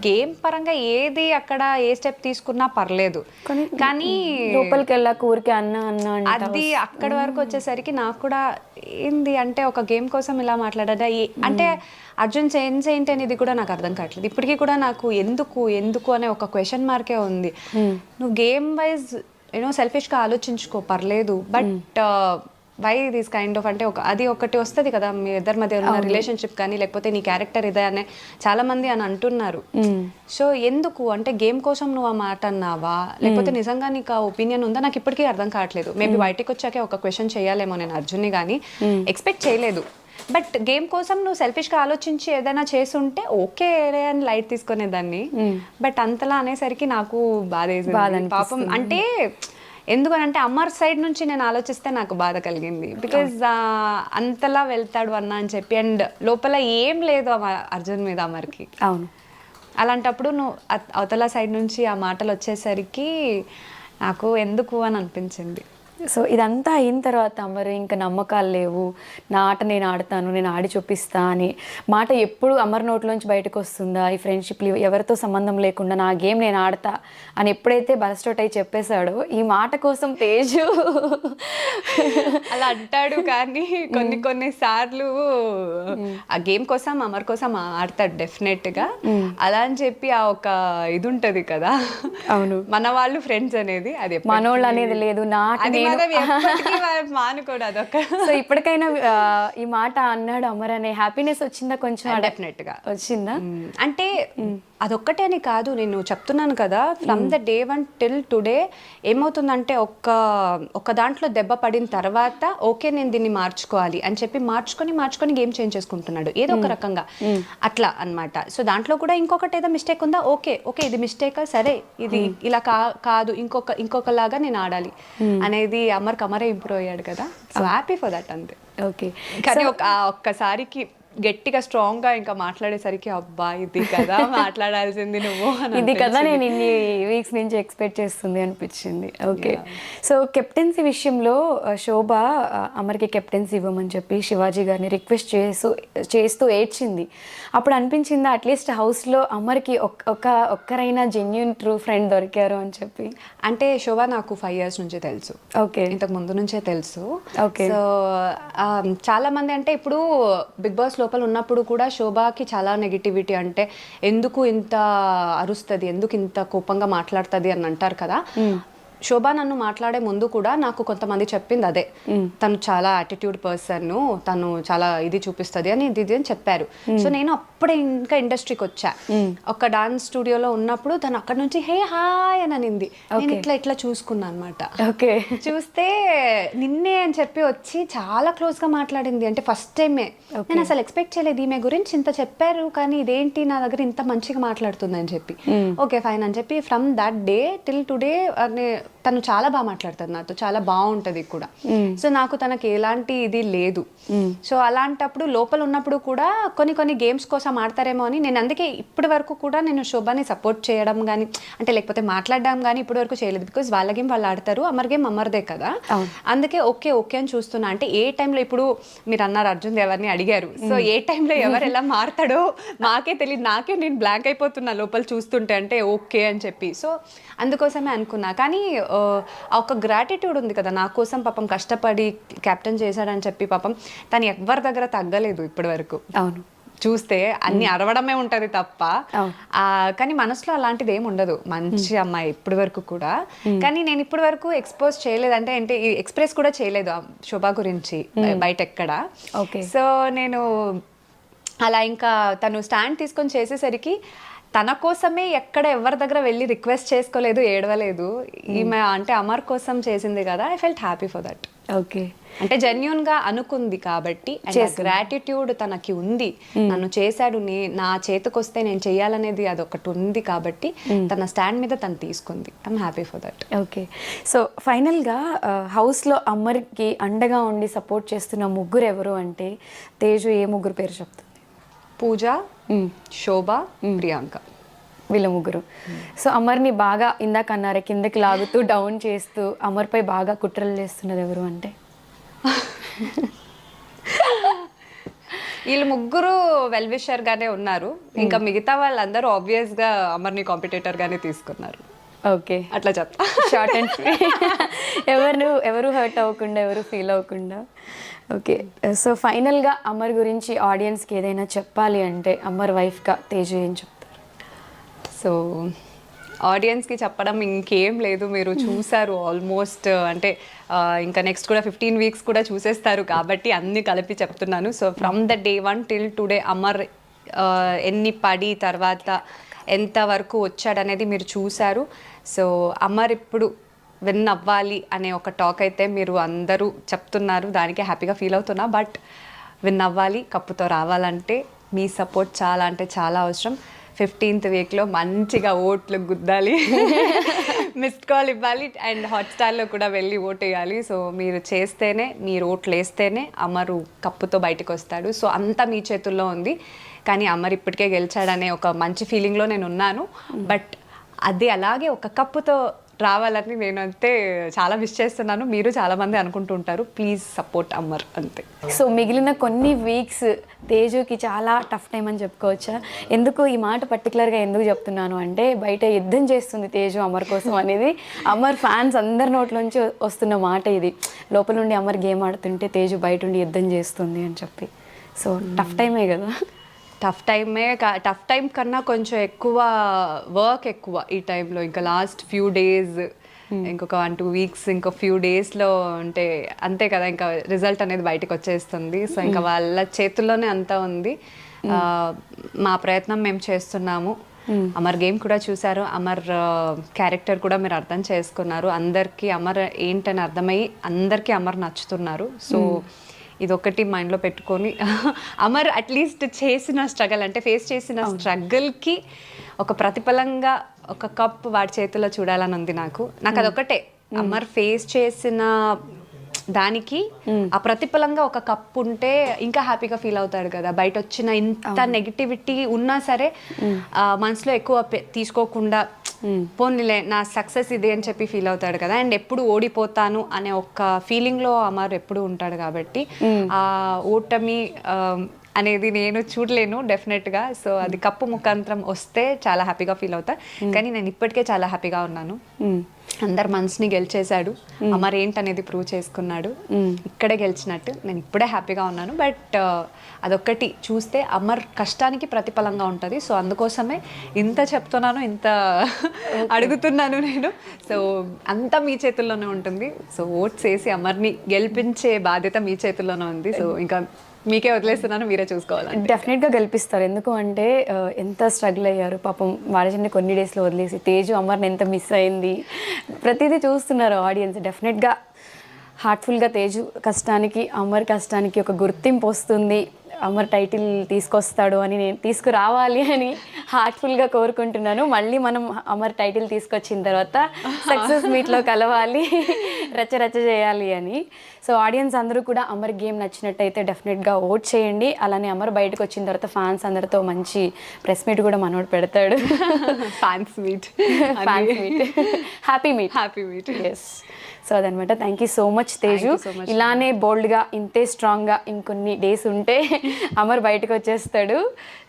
గేమ్ పరంగా ఏది అక్కడ ఏ స్టెప్ తీసుకున్నా పర్లేదు, కానీ లోపలికి వెళ్ళాక ఊరికే అన్న అన్న అంటే అది అక్కడి వరకు వచ్చేసరికి నాకు కూడా ఏంది అంటే ఒక గేమ్ కోసం ఇలా మాట్లాడదా అంటే అర్జున్ చేంజ్ ఏంటి అనేది కూడా నాకు అర్థం కావట్లేదు ఇప్పటికీ కూడా నాకు ఎందుకు అనే ఒక క్వశ్చన్ మార్కే ఉంది. నువ్వు గేమ్ వైజ్ సెల్ఫిష్గా ఆలోచించుకో పర్లేదు, but why this kind of అంటే అది ఒకటి వస్తుంది కదా మీ ఇద్దరి మధ్య ఉన్న రిలేషన్షిప్ కానీ లేకపోతే నీ క్యారెక్టర్ ఇదే అనే చాలా మంది అని అంటున్నారు. సో ఎందుకు అంటే గేమ్ కోసం నువ్వు ఆ మాట అన్నావా లేకపోతే నిజంగా నీకు ఆ ఒపీనియన్ ఉందా నాకు ఇప్పటికీ అర్థం కావట్లేదు. మేబీ బయటకు వచ్చాకే ఒక క్వశ్చన్ చేయాలేమో నేను అర్జున్ని కానీ ఎక్స్పెక్ట్ చేయలేదు. బట్ గేమ్ కోసం నువ్వు సెల్ఫిష్గా ఆలోచించి ఏదైనా చేసుంటే ఓకే అని లైట్ తీసుకునేదాన్ని. బట్ అంతలా అనేసరికి నాకు బాధ పాపం. అంటే ఎందుకనంటే అమర్ సైడ్ నుంచి నేను ఆలోచిస్తే నాకు బాధ కలిగింది. బికాజ్ అంతలా వెళ్తాడు అన్న అని చెప్పి అండ్ లోపల ఏం లేదు అర్జున్ మీద అమర్కి. అవును, అలాంటప్పుడు నువ్వు అవతల సైడ్ నుంచి ఆ మాటలు వచ్చేసరికి నాకు ఎందుకు అని అనిపించింది. సో ఇదంతా అయిన తర్వాత అమర్ ఇంకా నమ్మకాలు లేవు, నా ఆట నేను ఆడతాను, నేను ఆడి చూపిస్తా అని మాట ఎప్పుడు అమర్ నోట్లోంచి బయటకు వస్తుందా? ఈ ఫ్రెండ్షిప్ ఎవరితో సంబంధం లేకుండా నా గేమ్ నేను ఆడతా అని ఎప్పుడైతే బలస్టోట్ అయి చెప్పేశాడో ఈ మాట కోసం తేజు అలా అంటాడు. కానీ కొన్ని సార్లు ఆ గేమ్ కోసం అమర్ కోసం ఆడతాడు డెఫినెట్గా. అలా అని చెప్పి ఆ ఒక ఇది ఉంటది కదా, అవును మన వాళ్ళు ఫ్రెండ్స్ అనేది, అది మనోళ్ళు అనేది లేదు, నా ఆట మానుకోడు. సో ఇప్పటికైనా ఈ మాట అన్నాడు అమర్ అనే హ్యాపీనెస్ వచ్చిందా? కొంచెం డెఫినెట్ గా వచ్చిందా? అంటే అదొక్కటే అని కాదు, నేను చెప్తున్నాను కదా from the day 1 till today ఏమవుతుందంటే ఒక్క దాంట్లో దెబ్బ పడిన తర్వాత ఓకే నేను దీన్ని మార్చుకోవాలి అని చెప్పి మార్చుకొని గేమ్ చేంజ్ చేసుకుంటున్నాడు ఏదో ఒక రకంగా అట్లా అన్నమాట. సో దాంట్లో కూడా ఇంకొకటి ఏదో మిస్టేక్ ఉందా, ఓకే ఇది మిస్టేక్, సరే ఇది ఇలా కాదు ఇంకొకలాగా నేను ఆడాలి అనేది అమరే ఇంప్రూవ్ అయ్యాడు కదా. సో హ్యాపీ ఫర్ దట్ అంతే. ఓకే, కానీ ఒక్కసారికి గట్టిగా స్ట్రాంగ్ గా ఇంకా మాట్లాడేసరికి అబ్బా ఇది కదా మాట్లాడాల్సింది నువ్వు, ఇది కదా నేను ఇన్ని వీక్స్ నుంచి ఎక్స్పెక్ట్ చేస్తుంది అనిపించింది. ఓకే, సో కెప్టెన్సీ విషయంలో శోభ అమర్కి కెప్టెన్సీ ఇవ్వమని చెప్పి శివాజీ గారిని రిక్వెస్ట్ చేస్తూ ఏడ్చింది. అప్పుడు అనిపించిందా అట్లీస్ట్ హౌస్లో అమర్కి ఒక్కరైనా జెన్యూన్ ట్రూ ఫ్రెండ్ దొరికారు అని చెప్పి? అంటే శోభ నాకు 5 years నుంచి తెలుసు. ఓకే, ఇంతకు ముందు నుంచే తెలుసు. ఓకే, సో చాలా మంది అంటే ఇప్పుడు బిగ్ బాస్ లోపల ఉన్నప్పుడు కూడా శోభకి చాలా నెగిటివిటీ, అంటే ఎందుకు ఇంత అరుస్తుంది, ఎందుకు ఇంత కోపంగా మాట్లాడుతుంది అని అంటారు కదా. శోభ నన్ను మాట్లాడే ముందు కూడా నాకు కొంతమంది చెప్పింది అదే, తను చాలా యాటిట్యూడ్ పర్సన్, తను చాలా ఇది చూపిస్తుంది అని ఇది అని చెప్పారు. సో నేను అప్పుడే ఇంకా ఇండస్ట్రీకి వచ్చా. ఒక డాన్స్ స్టూడియోలో ఉన్నప్పుడు తను అక్కడ నుంచి హే హాయ్ అని అనింది. నేను ఇట్లా చూసుకున్నా అనమాట. ఓకే, చూస్తే నిన్నే అని చెప్పి వచ్చి చాలా క్లోజ్ గా మాట్లాడింది. అంటే ఫస్ట్ టైమే, నేను అసలు ఎక్స్పెక్ట్ చేయలేదు ఈమె గురించి ఇంత చెప్పారు, కానీ ఇదేంటి నా దగ్గర ఇంత మంచిగా మాట్లాడుతుంది అని చెప్పి. ఓకే ఫైన్ అని చెప్పి from that day till today తను చాలా బాగా మాట్లాడుతుంది నాతో, చాలా బాగుంటది కూడా. సో నాకు తనకి ఎలాంటి ఇది లేదు. సో అలాంటప్పుడు లోపల ఉన్నప్పుడు కూడా కొన్ని గేమ్స్ కోసం ఆడతారేమో అని నేను అందుకే ఇప్పటి వరకు కూడా నేను శోభని సపోర్ట్ చేయడం కానీ అంటే లేకపోతే మాట్లాడడం కానీ ఇప్పటి వరకు చేయలేదు. బికాజ్ వాళ్ళ గేమ్ వాళ్ళు ఆడతారు, అమర్ గేమ్ అమర్దే కదా. అందుకే ఓకే అని చూస్తున్నా. అంటే ఏ టైంలో ఇప్పుడు మీరు అన్నారు అర్జున్ ఎవరిని అడిగారు, సో ఏ టైంలో ఎవరు ఎలా మారుతాడో మాకే తెలియదు. నేను బ్లాంక్ అయిపోతున్నా లోపల చూస్తుంటే, అంటే ఓకే అని చెప్పి. సో అందుకోసమే అనుకున్నా. కానీ ఒక గ్రాటిట్యూడ్ ఉంది కదా, నా కోసం పాపం కష్టపడి కెప్టెన్ చేశాడని చెప్పి పాపం తను ఎవరి దగ్గర తగ్గలేదు ఇప్పటి వరకు. అవును, చూస్తే అన్ని అరవడమే ఉంటది తప్ప, కానీ మనసులో అలాంటిది ఏమి ఉండదు. మంచి అమ్మాయి ఇప్పటి వరకు కూడా. కానీ నేను ఇప్పటి వరకు ఎక్స్పోజ్ చేయలేదు, అంటే ఎక్స్ప్రెస్ కూడా చేయలేదు శోభ గురించి బయట ఎక్కడ. సో నేను అలా ఇంకా తను స్టాండ్ తీసుకొని చేసేసరికి తన కోసమే ఎక్కడ ఎవరి దగ్గర వెళ్ళి రిక్వెస్ట్ చేసుకోలేదు, ఏడవలేదు. ఈమె అంటే అమర్ కోసం చేసింది కదా, I felt happy for that. Okay, అంటే జెన్యూన్ గా అనుకుంది కాబట్టి, గ్రాటిట్యూడ్ తనకి ఉంది. నన్ను చేశాడు, నా చేతికొస్తే నేను చెయ్యాలనేది అదొకటి ఉంది కాబట్టి తన స్టాండ్ మీద తను తీసుకుంది. I'm happy for that. Okay, so ఫైనల్గా హౌస్లో అమర్కి అండగా ఉండి సపోర్ట్ చేస్తున్న ముగ్గురు ఎవరు అంటే తేజు ఏ ముగ్గురు పేరు చెప్తుంది? పూజ, శోభ, ప్రియాంక, వీళ్ళ ముగ్గురు. సో అమర్ని బాగా ఇందాక అన్నారే కిందకి లాగుతూ డౌన్ చేస్తూ అమర్పై బాగా కుట్రలు చేస్తున్నది ఎవరు అంటే? వీళ్ళు ముగ్గురు వెల్ విషర్ గానే ఉన్నారు. ఇంకా మిగతా వాళ్ళందరూ ఆబ్వియస్ గా అమర్ని కాంపిటేటర్ గానే తీసుకున్నారు. ఓకే, అట్లా చెప్తా. షార్ట్ అండ్ ఎవరు హర్ట్ అవ్వకుండా, ఎవరు ఫీల్ అవ్వకుండా. ఓకే, సో ఫైనల్గా అమర్ గురించి ఆడియన్స్కి ఏదైనా చెప్పాలి అంటే అమర్ వైఫ్గా తేజు ఏం చెప్తారు? సో ఆడియన్స్కి చెప్పడం ఇంకేం లేదు, మీరు చూసారు ఆల్మోస్ట్. అంటే ఇంకా నెక్స్ట్ కూడా 15 వీక్స్ కూడా చూసేస్తారు కాబట్టి అన్ని కలిపి చెప్తున్నాను. So from the day 1 till today Amar ఎన్ని పడి తర్వాత ఎంతవరకు వచ్చాడనేది మీరు చూశారు. సో అమర్ ఇప్పుడు విన్ అవ్వాలి అనే ఒక టాక్ అయితే మీరు అందరూ చెప్తున్నారు, దానికి హ్యాపీగా ఫీల్ అవుతున్నా. బట్ విన్ అవ్వాలి, కప్పుతో రావాలంటే మీ సపోర్ట్ చాలా అంటే చాలా అవసరం. 15th వీక్లో మంచిగా ఓట్లు గుద్దాలి, మిస్డ్ కాల్ ఇవ్వాలి, అండ్ హాట్స్టార్లో కూడా వెళ్ళి ఓట్ వేయాలి. సో మీరు చేస్తేనే, మీరు ఓట్లు వేస్తేనే అమరు కప్పుతో బయటకు వస్తాడు. సో అంతా మీ చేతుల్లో ఉంది. కానీ అమర్ ఇప్పటికే గెలిచాడనే ఒక మంచి ఫీలింగ్లో నేను ఉన్నాను. బట్ అది అలాగే ఒక కప్పుతో రావాలని నేనంతే చాలా విష్ చేస్తున్నాను. మీరు చాలామంది అనుకుంటుంటారు, ప్లీజ్ సపోర్ట్ అమర్ అంతే. సో మిగిలిన కొన్ని వీక్స్ తేజుకి చాలా టఫ్ టైం అని చెప్పుకోవచ్చా? ఎందుకు ఈ మాట పర్టికులర్గా ఎందుకు చెప్తున్నాను అంటే, బయట యుద్ధం చేస్తుంది తేజు అమర్ కోసం అనేది అమర్ ఫ్యాన్స్ అందరి నోట్లోంచి వస్తున్న మాట ఇది. లోపల నుండి అమర్ గేమ్ ఆడుతుంటే తేజు బయట ఉండి యుద్ధం చేస్తుంది అని చెప్పి. సో టఫ్ టైమే కదా? టఫ్ టైం కన్నా కొంచెం ఎక్కువ వర్క్ ఎక్కువ ఈ టైంలో. ఇంకా లాస్ట్ ఫ్యూ డేస్, ఇంకొక 1-2 వీక్స్, ఇంకో ఫ్యూ డేస్లో అంటే అంతే కదా, ఇంకా రిజల్ట్ అనేది బయటకు వచ్చేస్తుంది. సో ఇంకా వాళ్ళ చేతుల్లోనే అంతా ఉంది. మా ప్రయత్నం మేము చేస్తున్నాము. అమర్ గేమ్ కూడా చూసారు, అమర్ క్యారెక్టర్ కూడా మీరు అర్థం చేసుకున్నారు. అందరికీ అమర్ ఏంటని అర్థమయ్యి అందరికీ అమర్ నచ్చుతున్నారు. సో ఇదొకటి మైండ్లో పెట్టుకొని అమర్ అట్లీస్ట్ చేసిన స్ట్రగల్ అంటే ఫేస్ చేసిన స్ట్రగల్కి ఒక ప్రతిఫలంగా ఒక కప్ వాడి చేతిలో చూడాలని ఉంది నాకు. అదొకటే, అమర్ ఫేస్ చేసిన దానికి ఆ ప్రతిఫలంగా ఒక కప్ ఉంటే ఇంకా హ్యాపీగా ఫీల్ అవుతాడు కదా. బయట వచ్చిన ఇంత నెగిటివిటీ ఉన్నా సరే మనసులో ఎక్కువ తీసుకోకుండా పోనీలే నా సక్సెస్ ఇది అని చెప్పి ఫీల్ అవుతాడు కదా. అండ్ ఎప్పుడు ఓడిపోతాను అనే ఒక ఫీలింగ్లో అమర్ ఎప్పుడు ఉంటాడు కాబట్టి ఆ ఓటమి అనేది నేను చూడలేను డెఫినెట్గా. సో అది కప్పు ముఖాంతరం వస్తే చాలా హ్యాపీగా ఫీల్ అవుతా. కానీ నేను ఇప్పటికే చాలా హ్యాపీగా ఉన్నాను. అందరు మనసుని గెలిచేశాడు, అమర్ ఏంటనేది ప్రూవ్ చేసుకున్నాడు. ఇక్కడే గెలిచినట్టు నేను ఇప్పుడే హ్యాపీగా ఉన్నాను. బట్ అదొక్కటి చూస్తే అమర్ కష్టానికి ప్రతిఫలంగా ఉంటుంది. సో అందుకోసమే ఇంత చెప్తున్నాను, ఇంత అడుగుతున్నాను నేను. సో అంతా మీ చేతుల్లోనే ఉంటుంది. సో ఓట్స్ వేసి అమర్ని గెలిపించే బాధ్యత మీ చేతుల్లోనే ఉంది. సో ఇంకా మీకే వదిలేస్తున్నాను, మీరే చూసుకోవాలి. డెఫినెట్గా గెలిపిస్తారు. ఎందుకు అంటే ఎంత స్ట్రగుల్ అయ్యారు పాపం వాడిని కొన్ని డేస్లో వదిలేసి. తేజు అమర్ని ఎంత మిస్ అయింది, ప్రతిదీ చూస్తున్నారు ఆడియన్స్. డెఫినెట్గా హార్ట్ఫుల్గా తేజు కష్టానికి అమర్ కష్టానికి ఒక గుర్తింపు వస్తుంది. అమర్ టైటిల్ తీసుకొస్తాడు అని, నేను తీసుకురావాలి అని హార్ట్ఫుల్గా కోరుకుంటున్నాను. మళ్ళీ మనం అమర్ టైటిల్ తీసుకొచ్చిన తర్వాత సక్సెస్ మీట్లో కలవాలి, రచ్చ చేయాలి అని. సో ఆడియన్స్ అందరూ కూడా అమర్ గేమ్ నచ్చినట్టయితే డెఫినెట్గా ఓట్ చేయండి. అలానే అమర్ బయటకు వచ్చిన తర్వాత ఫ్యాన్స్ అందరితో మంచి ప్రెస్ మీట్ కూడా మనోడు పెడతాడు. Fans meet, happy meet. Yes. So అదనమాట. Thank you so much Teju. ఇలానే బోల్డ్గా, ఇంతే స్ట్రాంగ్గా ఇంకొన్ని డేస్ ఉంటే అమర్ బయటకు వచ్చేస్తాడు.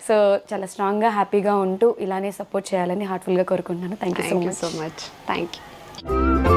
సో చాలా స్ట్రాంగ్గా హ్యాపీగా ఉంటూ ఇలానే సపోర్ట్ చేయాలని హార్ట్ఫుల్గా కోరుకుంటున్నాను. Thank you so much. Thank you.